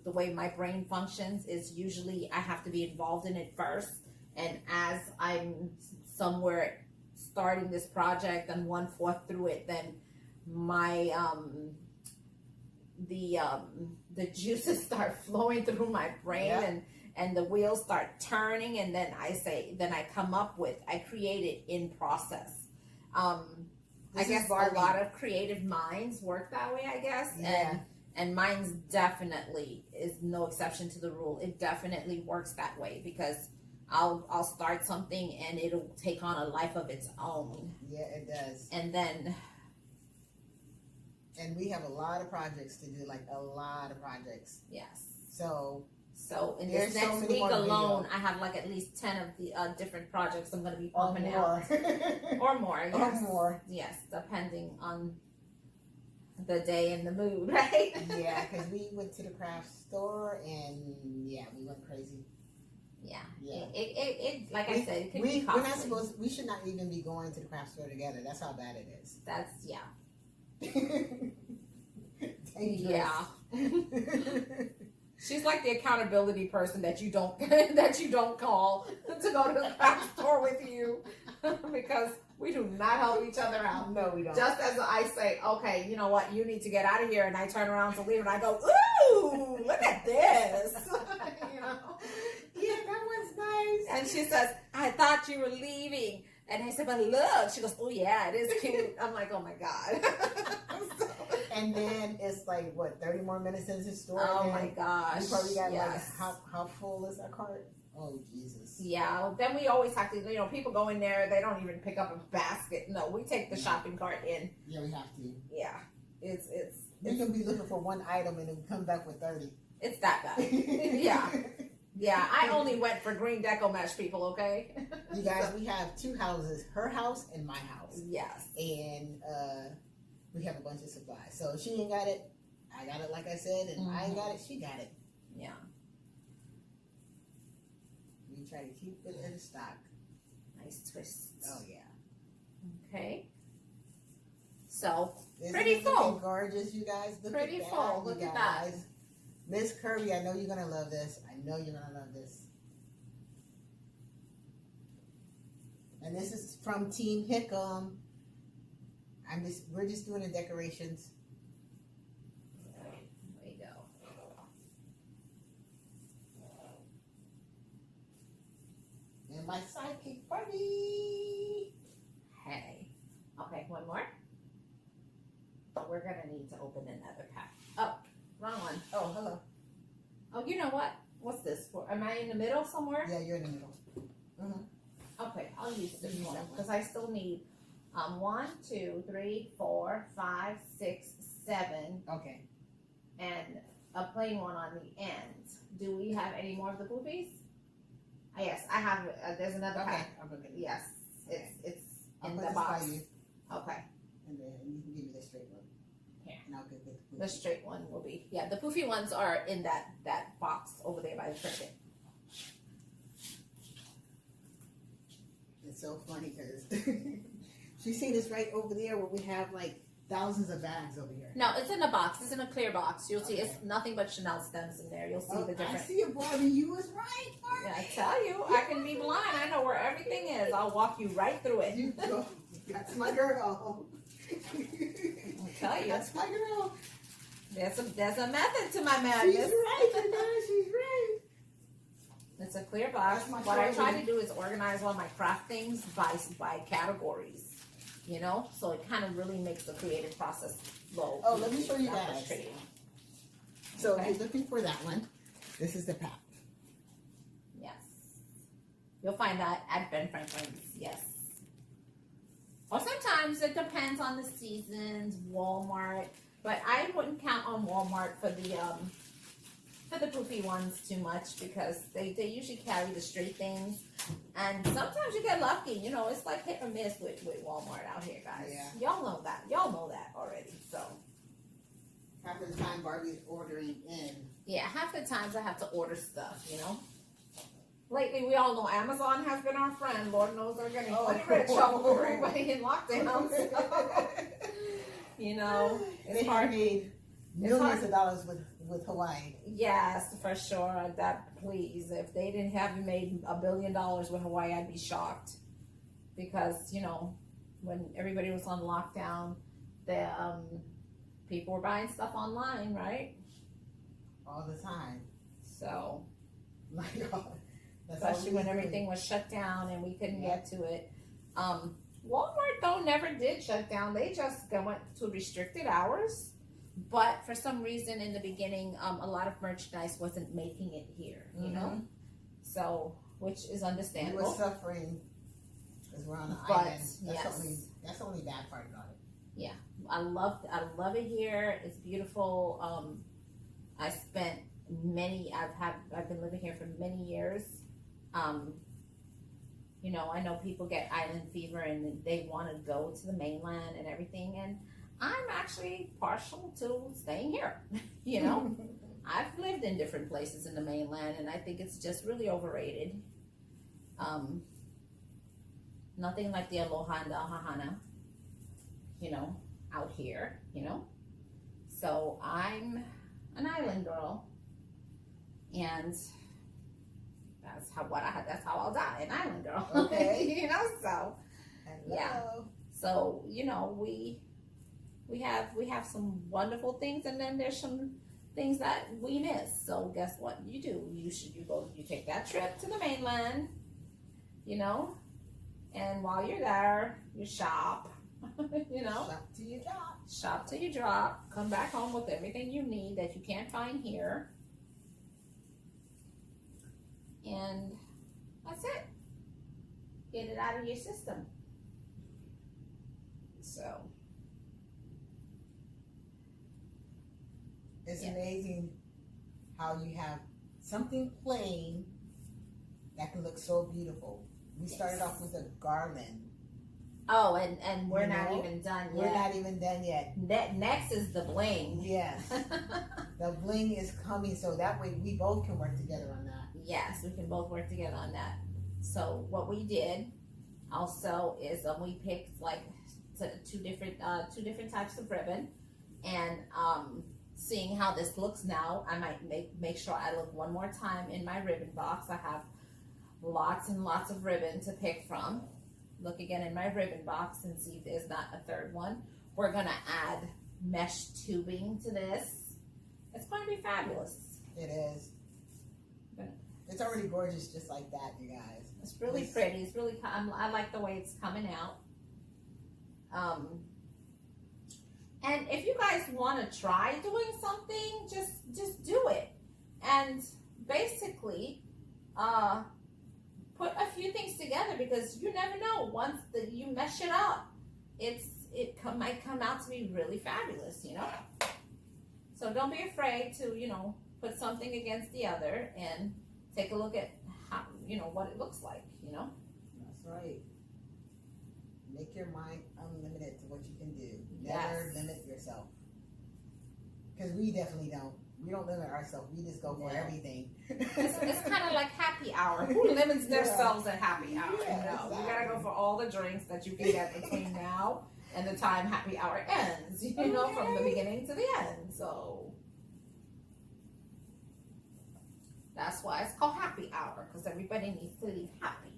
the way my brain functions is usually I have to be involved in it first. And as I'm somewhere starting this project and 1/4 through it, then my, the juices start flowing through my brain and the wheels start turning, and then I come up with, I create it in process. I guess a lot of creative minds work that way, I guess. Yeah. And mine's definitely is no exception to the rule. It definitely works that way because I'll start something and it'll take on a life of its own. Yeah, it does. And then, and we have a lot of projects to do, like a lot of projects. yes. So in there's this so next many week more alone, videos. I have like at least 10 of the different projects I'm going to be or pumping more. out. Or more, yes. Or more. Yes, depending on the day and the mood, right? Yeah, because we went to the craft store and yeah, we went crazy. Yeah. Yeah. It like I said, it can be We're costly. not supposed. We should not even be going to the craft store together. That's how bad it is. That's, yeah. Dangerous. Yeah. She's like the accountability person that you don't that you don't call to go to the craft store with you because we do not help each other out. No, we don't. Just as I say, okay, you know what, you need to get out of here, and I turn around to leave, and I go, ooh, look at this. You know? Yeah, that one's nice. And she says, I thought you were leaving. And I said, but look. She goes, oh yeah, it is cute. I'm like, oh my God. And then it's like, what, 30 more minutes into the store? Oh and my gosh. we probably got yes. like, how full is our cart? Oh, Jesus. Yeah, then we always have to, you know, people go in there, they don't even pick up a basket. No, we take the shopping cart in. Yeah, we have to. Yeah, it's We can be looking for one item and then we come back with 30. it's that bad. Yeah. Yeah, I only went for green deco mesh, people, okay? You guys, we have two houses, her house and my house. Yes. And we have a bunch of supplies. So if she ain't got it, I got it, like I said, and I ain't got it, she got it. Yeah. We try to keep it in stock. Nice twists. Oh, yeah. Okay. So, Isn't pretty it looking full. gorgeous, you guys. Look Pretty at that, full. you Look at that. guys. Miss Kirby, I know you're gonna love this. I know you're gonna love this. And this is from Team Hickam. We're just doing the decorations. There you go. And my sidekick Barbie. Hey. Okay, one more. But we're gonna need to open another pack. Oh, wrong one. Oh, hello. Oh, you know what? What's this for? Am I in the middle somewhere? Yeah, you're in the middle. Okay, I'll use this Use one that one. because I still need 1, 2, 3, 4, 5, 6, 7, Okay. and a plain one on the end. Do we have any more of the poopies? Yes, I have. There's another Okay. pack. I'll go get it. Yes, Okay. it's I'll in put the this box. by you, Okay, and then you can give me the straight one. Here. And I'll get the the straight one will be. Yeah, the poofy ones are in that box over there by the trinket. It's so funny because she's seen this right over there where we have like thousands of bags over here. No, it's in a box. It's in a clear box. You'll see it's nothing but Chanel stems in there. You'll see Oh, the I different. see it, Barbie. You was right, Barbie. Yeah, I tell you, I can be blind. I know where everything is. I'll walk you right through it. You go. That's my girl. I'll tell you. That's my girl. There's a method to my She's madness. right, you guys. She's right. It's a clear box. That's my What I try favorite. to do is organize all my craft things by categories. You know, so it kind of really makes the creative process flow. Oh, let me show you Not guys. frustrating. So Okay. if you're looking for that one, this is the pack. Yes, you'll find that at Ben Franklin's. Yes, or sometimes it depends on the seasons. Walmart, but I wouldn't count on Walmart for for the poofy ones too much because they usually carry the straight things. And sometimes you get lucky, you know, it's like hit or miss with Walmart out here, guys. Yeah. Y'all know that. Y'all know that already. So, Half of the time Barbie's ordering in. yeah, half the times I have to order stuff, you know. Lately, we all know Amazon has been our friend. Lord knows they're getting plenty rich off of everybody in lockdown. So, you know, They it's hard. made millions of dollars with Hawaii. Yes, for sure. That please, if they didn't have made $1 billion with Hawaii, I'd be shocked. Because you know, when everybody was on lockdown, the people were buying stuff online, right? All the time. So, My God. That's all especially we when do. everything was shut down and we couldn't Yeah. get to it. Walmart though never did shut down. They just went to restricted hours. But for some reason in the beginning, a lot of merchandise wasn't making it here, you know? So, which is We understandable. were suffering because we're on the But, island. yes. That's the only bad part about it. I love it here. It's beautiful. I spent I've been living here for many years. You know, I know people get island fever and they want to go to the mainland and everything, and I'm actually partial to staying here. You know, I've lived in different places in the mainland, and I think it's just really overrated. Nothing like the aloha and the ahahana, you know, out here, you know. So I'm an island girl, and that's how I'll die, an island girl. Okay. You know, so yeah. Hello. So, you know, we have some wonderful things, and then there's some things that we miss. So guess what you do? You take that trip to the mainland, you know, and while you're there, you shop, you know. Shop till you drop. Shop till you drop, come back home with everything you need that you can't find here. And that's it. Get it out of your system. So, It's Yeah. amazing how you have something plain that can look so beautiful. We started off with a garland. oh, and we're You not know, even done We're yet. not even done yet. Next is the bling. Yes. The bling is coming, so that way we both can work together on that. Yes, we can both work together on that. So what we did also is we picked like two different types of ribbon, and seeing how this looks now, I might make sure I look one more time in my ribbon box. I have lots and lots of ribbon to pick from. Look again in my ribbon box and see if there's not a third one. We're gonna add mesh tubing to this. It's going to be fabulous. It is. It's already gorgeous just like that, you guys. It's really pretty. It's really. I like the way it's coming out. And if you guys want to try doing something, just do it. And basically, put a few things together, because you never know. Once you mesh it up, might come out to be really fabulous, you know. So don't be afraid to, you know, put something against the other and take a look at how, you know, what it looks like, you know. That's right. Make your mind unlimited to what you can do. Never Yes. limit yourself. Because we definitely don't. We don't limit ourselves. We just go for No. everything. It's kind of like happy hour. Who limits themselves at happy hour? Yeah, No, you gotta go exactly. for all the drinks that you can get between now and the time happy hour ends. You know, from the Okay. beginning to the end. So that's why it's called happy hour, because everybody needs to leave happy.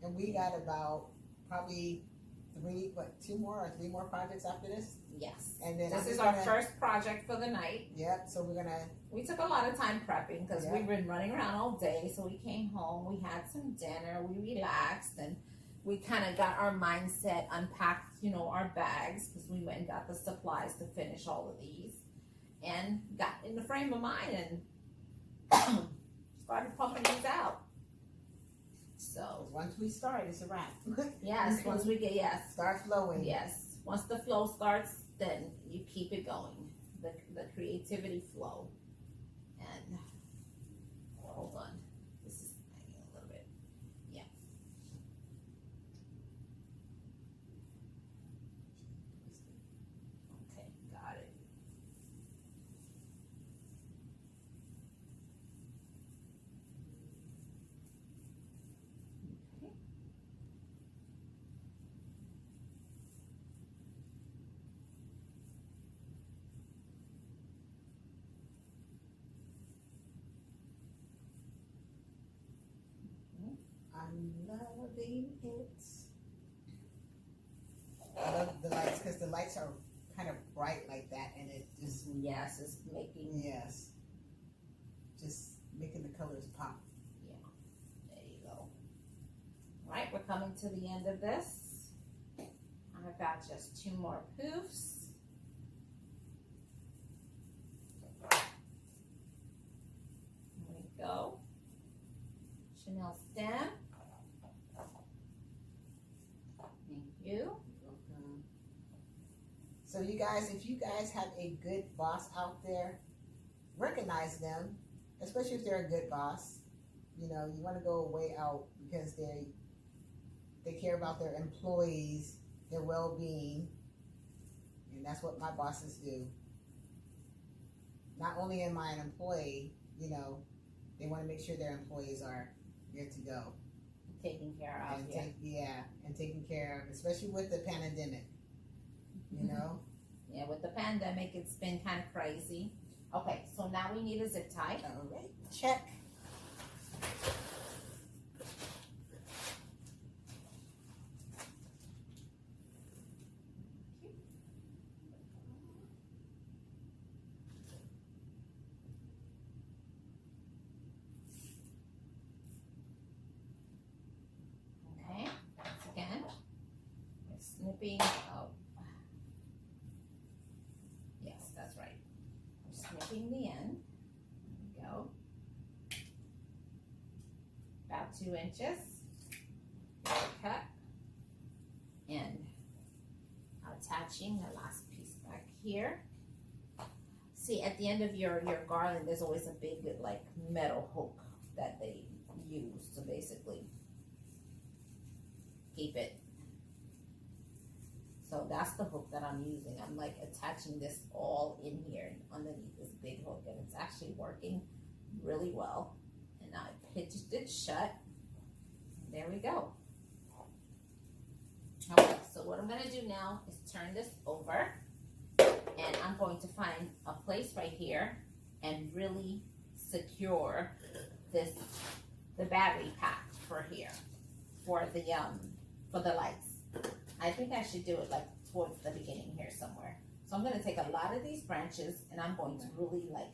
And we got about probably 3 more projects after this. Yes. And then This I'm is just our gonna- first project for the night. Yep. So we're gonna. We took a lot of time prepping because Yeah. we've been running around all day. So we came home, we had some dinner, we relaxed, and we kind of got our mindset, unpacked, you know, our bags, because we went and got the supplies to finish all of these, and got in the frame of mind and started pumping these out. So Once we start, it's a wrap. yes, once we get Start flowing. yes, once the flow starts, then you keep it going, the creativity flow. then, hold on, this is hanging a little bit, yeah. Okay, got it. Okay. I'm loving it. I love the lights because the lights are kind of bright like that, and it just, Yes, it's making, yes, just making the colors pop. there you go. All right, we're coming to the end of this. I've got just 2 more poofs. There we go. Chanel stem. Thank you. So you guys, if you guys have a good boss out there, recognize them, especially if they're a good boss. You know, you want to go way out because they care about their employees, their well-being, and that's what my bosses do. Not only am I an employee, you know, they want to make sure their employees are good to go. Taken care of. And and taken care of, especially with the pandemic. You know? Yeah, with the pandemic, it's been kind of crazy. Okay, so now we need a zip tie. All right, check. Okay, once again, we're snipping out. Yes, that's right. We're snipping the end. There we go. About 2 inches. Cut. And attaching the last piece back here. See, at the end of your garland, there's always a big, like, metal hook that they use to basically keep it. So that's the hook that I'm using. I'm like attaching this all in here underneath this big hook, and it's actually working really well. And I pitched it shut. There we go. Okay, so what I'm gonna do now is turn this over, and I'm going to find a place right here and really secure the battery pack for here, for the lights. I think I should do it like towards the beginning here somewhere. So I'm gonna take a lot of these branches and I'm going to really like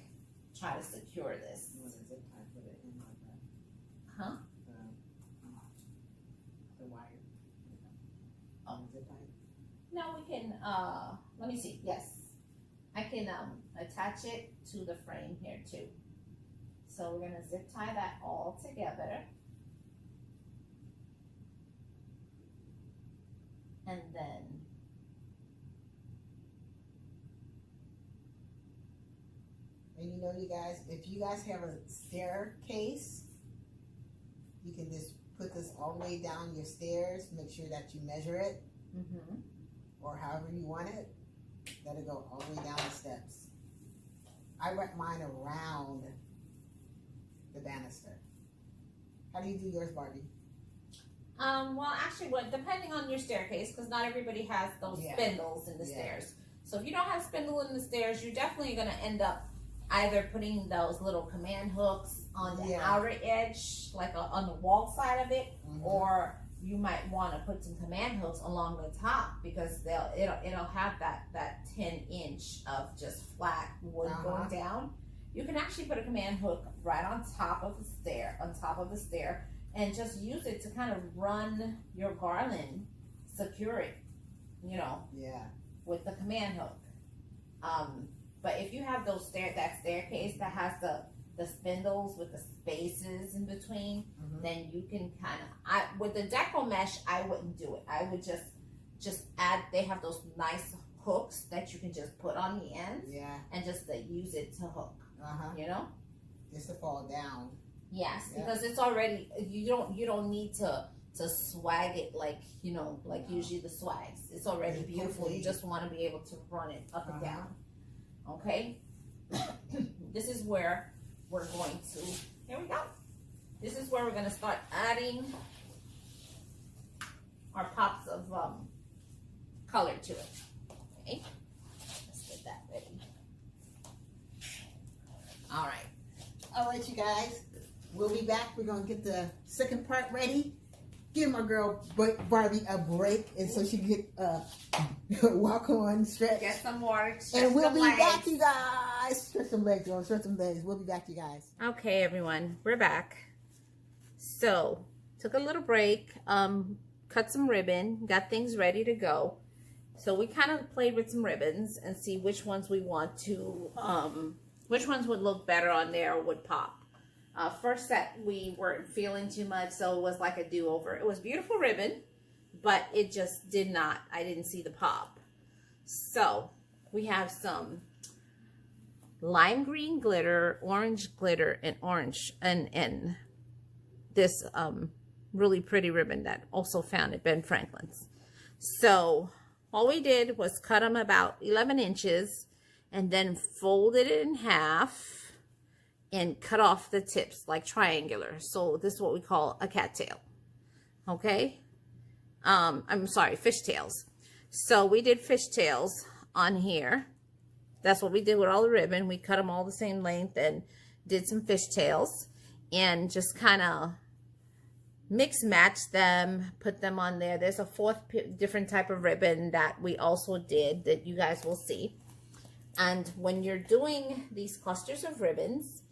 try to secure this. You want a zip tie, put it in like that. Huh? The wire. Oh. Zip tie. No, we can, let me see, yes. I can attach it to the frame here too. So we're gonna zip tie that all together. And then And you know, you guys, if you guys have a staircase, you can just put this all the way down your stairs, make sure that you measure it, or however you want it. Let it go all the way down the steps. I wrap mine around the banister. How do you do yours, Barbie? Well, actually, depending on your staircase, because not everybody has those Yeah. spindles in the Yeah. stairs. So if you don't have spindle in the stairs, you're definitely gonna end up either putting those little command hooks on the Yeah. outer edge, like on the wall side of it, or you might want to put some command hooks along the top, because it'll have that 10-inch of just flat wood going down. You can actually put a command hook right on top of the stair, and just use it to kind of run your garland, secure it, you know, Yeah. with the command hook. But if you have that staircase that has the spindles with the spaces in between, then you can kind of, with the deco mesh, I wouldn't do it. I would just add, they have those nice hooks that you can just put on the ends, Yeah. and just use it to hook, you know? Just to fall down. Yes, Yeah. because it's already, you don't need to swag it like, you know, like usually the swags. It's already It's beautiful. You complete. just want to be able to run it up and Uh-huh. down. Okay? This is where we're going to, here we go. This is where we're going to start adding our pops of color to it. Okay? Let's get that ready. All right. All right, you guys. We'll be back. We're going to get the second part ready. Give my girl Barbie a break, and so she can get walk on, stretch. Get some water. And we'll be back, you guys. Stretch some legs, girl. Stretch some legs. We'll be back, you guys. Okay, everyone, we're back. So, took a little break, cut some ribbon, got things ready to go. So we kind of played with some ribbons and see which ones we want to, which ones would look better on there or would pop. First set, we weren't feeling too much, so it was like a do-over. It was beautiful ribbon, but it just did not, I didn't see the pop. So, we have some lime green glitter, orange glitter, and orange, and this really pretty ribbon that also found at Ben Franklin's. So, all we did was cut them about 11 inches and then folded it in half and cut off the tips like triangular. So this is what we call a cattail. Okay? I'm sorry, fishtails. So we did fishtails on here. That's what we did with all the ribbon. We cut them all the same length and did some fishtails and just kind of mix match them, put them on there. There's a fourth different type of ribbon that we also did that you guys will see. And when you're doing these clusters of ribbons,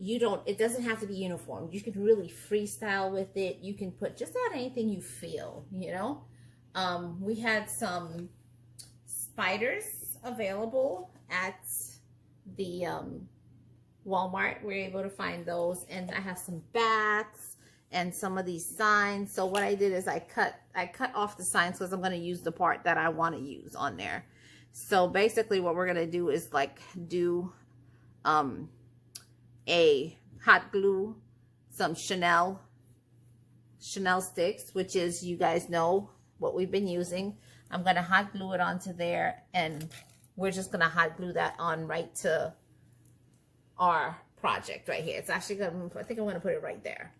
it doesn't have to be uniform. You can really freestyle with it. You can put just about anything you feel, you know. We had some spiders available at the Walmart. We were able to find those, and I have some bats and some of these signs. So what I did is I cut off the signs because I'm going to use the part that I want to use on there. So basically what we're going to do is like do a hot glue, some Chanel sticks, which is, you guys know what we've been using. I'm going to hot glue it onto there, and we're just going to hot glue that on right to our project right here. It's actually going to, I think I'm going to put it right there.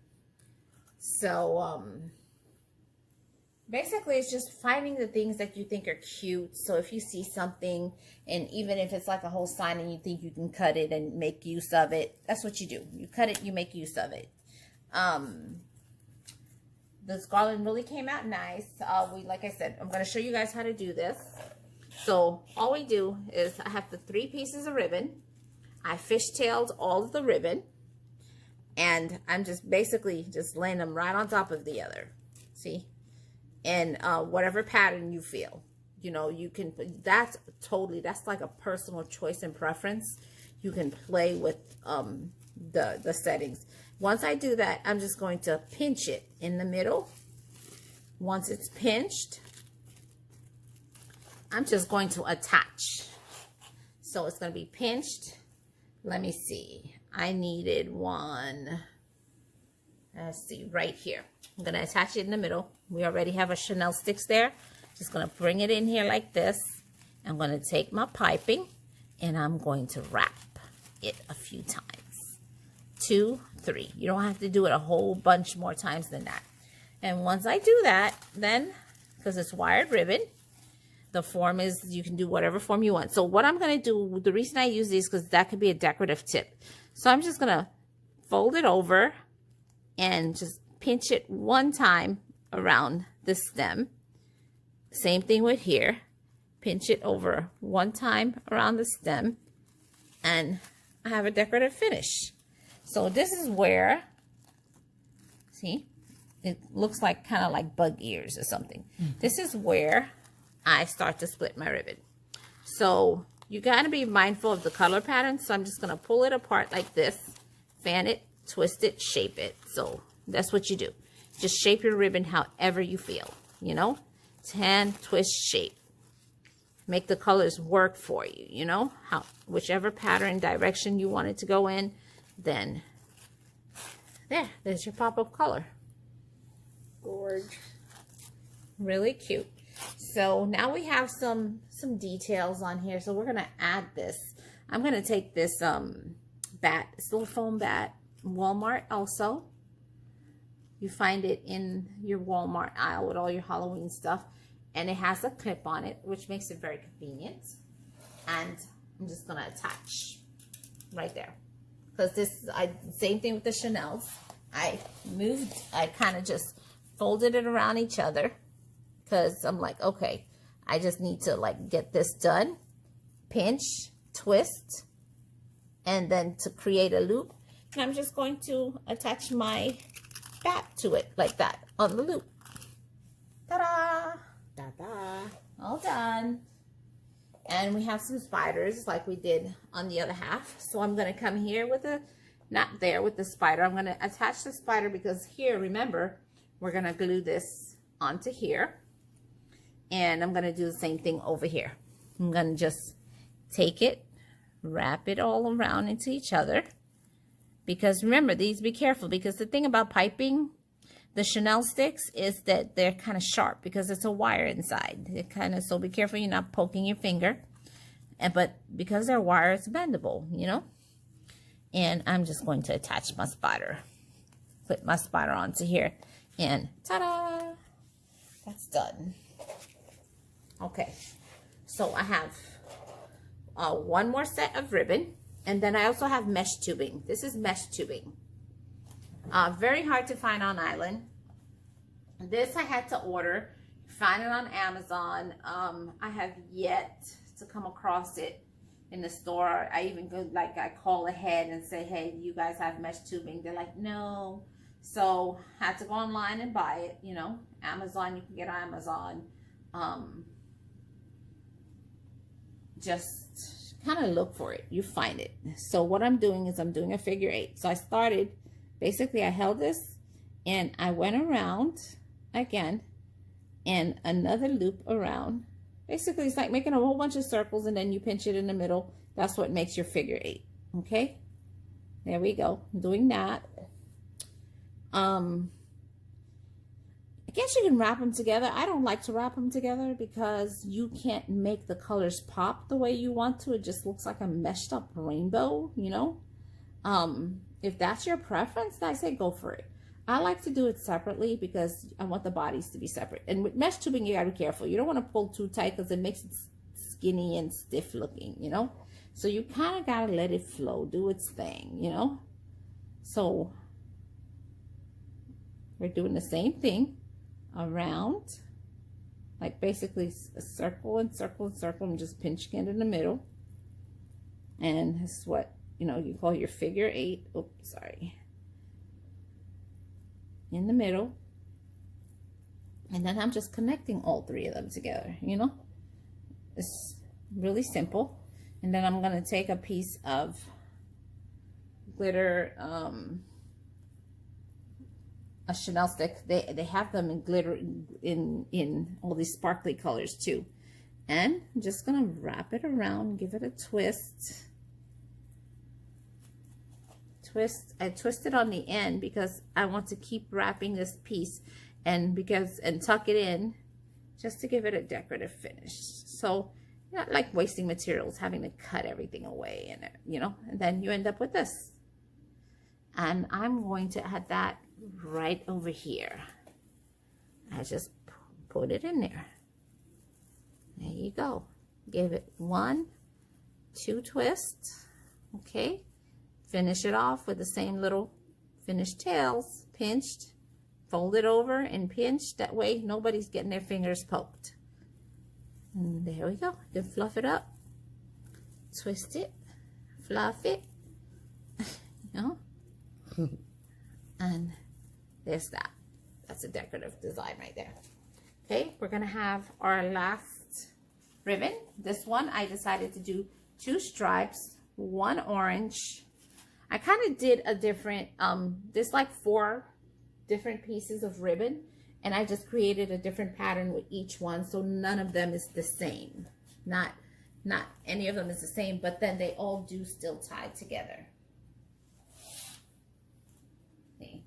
So, basically it's just finding the things that you think are cute. So if you see something, and even if it's like a whole sign and you think you can cut it and make use of it, that's what you do. You cut it, you make use of it. This garland really came out nice. Like I said, I'm going to show you guys how to do this. So all we do is I have the 3 pieces of ribbon. I fishtailed all of the ribbon, and I'm just basically just laying them right on top of the other. See? And whatever pattern you feel, you know, you can, that's like a personal choice and preference. You can play with the settings. Once I do that, I'm just going to pinch it in the middle. Once it's pinched, I'm just going to attach. So it's going to be pinched. Let me see. I needed one. Let's see, right here. I'm going to attach it in the middle. We already have a Chanel sticks there. Just going to bring it in here like this. I'm going to take my piping and I'm going to wrap it a few times. 2, 3. You don't have to do it a whole bunch more times than that. And once I do that, then, because it's wired ribbon, the form is, you can do whatever form you want. So what I'm going to do, the reason I use these, because that could be a decorative tip. So I'm just going to fold it over and just pinch it one time around the stem. Same thing with here. Pinch it over one time around the stem, and I have a decorative finish. So this is where, see, it looks like kind of like bug ears or something. This is where I start to split my ribbon. So you got to be mindful of the color pattern. So I'm just going to pull it apart like this, fan it, twist it, shape it. So that's what you do. Just shape your ribbon however you feel, you know, tan, twist, shape. Make the colors work for you, you know, whichever pattern, direction you want it to go in, then there's your pop of color. Gorge. Really cute. So now we have some details on here. So we're gonna add this. I'm gonna take this bat, this little foam bat, Walmart also. You find it in your Walmart aisle with all your Halloween stuff, and it has a clip on it, which makes it very convenient. And I'm just gonna attach right there, because this same thing with the Chanel's. I kind of just folded it around each other, because I'm like, okay, I just need to like get this done, pinch, twist, and then to create a loop. And I'm just going to attach my bat to it like that on the loop. Ta-da! Ta-da. All done. And we have some spiders like we did on the other half. So I'm going to come here with the, not there with the spider. I'm going to attach the spider because here, remember, we're going to glue this onto here. And I'm going to do the same thing over here. I'm going to just take it, wrap it all around into each other. Because remember, these, be careful, because the thing about piping the Chanel sticks is that they're kind of sharp because it's a wire inside. It kind of, so be careful you're not poking your finger. But because they're wire, it's bendable, you know. And I'm just going to attach my spider. Put my spider onto here. And ta-da! That's done. Okay. So I have one more set of ribbon. And then I also have mesh tubing. This is mesh tubing. Very hard to find on island. This I had to order. Find it on Amazon. I have yet to come across it in the store. I even go, like, I call ahead and say, hey, you guys have mesh tubing? They're like, no. So I had to go online and buy it, you know. Amazon, you can get on Amazon. Just kind of look for it. You find it. So what I'm doing is I'm doing a figure 8. So I started, basically I held this and I went around again and another loop around. Basically it's like making a whole bunch of circles and then you pinch it in the middle. That's what makes your figure 8. Okay, there we go. I'm doing that. I guess you can wrap them together. I don't like to wrap them together because you can't make the colors pop the way you want to. It just looks like a meshed up rainbow, you know. If that's your preference, I say go for it. I like to do it separately because I want the bodies to be separate. And with mesh tubing, you gotta be careful. You don't want to pull too tight because it makes it skinny and stiff looking, you know. So you kind of gotta let it flow, do its thing, you know. So we're doing the same thing around, like basically a circle and circle and circle. I'm just pinching it in the middle, and this is what, you know, you call your figure 8. Oops, sorry. In the middle, and then I'm just connecting all 3 of them together, you know. It's really simple. And then I'm going to take a piece of glitter, a Chanel stick. They have them in glitter, in all these sparkly colors too. And I'm just going to wrap it around, give it a twist. I twist it on the end because I want to keep wrapping this piece and tuck it in just to give it a decorative finish. So not like wasting materials, having to cut everything away, and you know, and then you end up with this. And I'm going to add that right over here. I just put it in there. There you go. Give it 1, 2 twists. Okay. Finish it off with the same little finished tails, pinched, fold it over and pinch. That way nobody's getting their fingers poked. And there we go. Then fluff it up, twist it, fluff it, you know, and there's that. That's a decorative design right there. Okay, we're gonna have our last ribbon. This one I decided to do 2 stripes, 1 orange. I kind of did a different, there's like 4 different pieces of ribbon, and I just created a different pattern with each one, so none of them is the same. Not any of them is the same, but then they all do still tie together. Okay.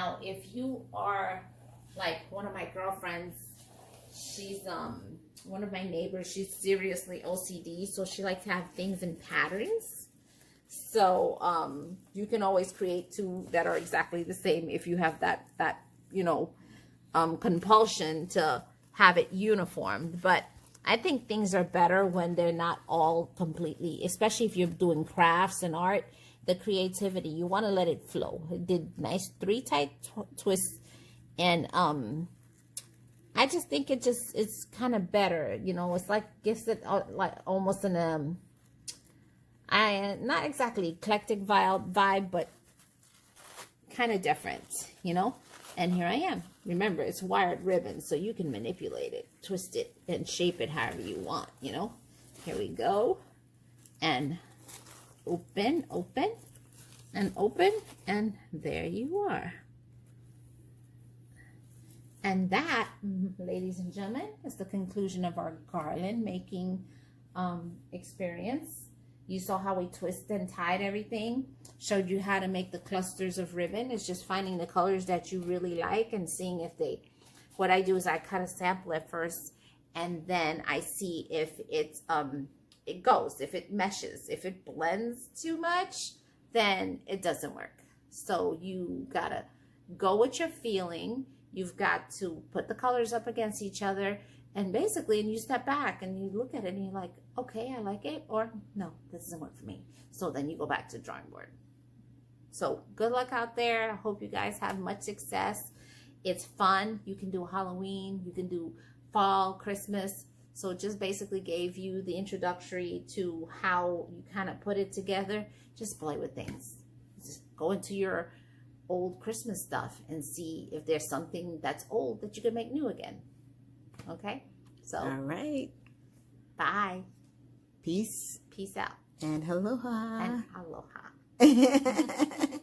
Now, if you are like one of my girlfriends, she's one of my neighbors, she's seriously OCD, so she likes to have things in patterns. So you can always create two that are exactly the same if you have that you know, compulsion to have it uniform. But I think things are better when they're not all completely, especially if you're doing crafts and art, the creativity, you want to let it flow. It did nice 3 tight twists, and I just think it's kind of better, you know. It's like, gives it like almost an not exactly eclectic vibe, but kind of different, you know. And here I am. Remember, it's wired ribbon, so you can manipulate it, twist it, and shape it however you want, you know. Here we go. And open, open, and open, and there you are. And that, ladies and gentlemen, is the conclusion of our garland making experience. You saw how we twisted and tied everything. Showed you how to make the clusters of ribbon. It's just finding the colors that you really like and seeing if they, what I do is I cut a sample at first, and then I see if it's it goes, if it meshes. If it blends too much, then it doesn't work. So you gotta go with your feeling. You've got to put the colors up against each other, and basically, and you step back and you look at it and you're like, okay, I like it, or no, this doesn't work for me. So then you go back to the drawing board. So good luck out there. I hope you guys have much success. It's fun. You can do Halloween, you can do fall, Christmas. So it just basically gave you the introductory to how you kind of put it together. Just play with things. Just go into your old Christmas stuff and see if there's something that's old that you can make new again. Okay? So, All right. bye. Peace Peace out. and aloha. And aloha.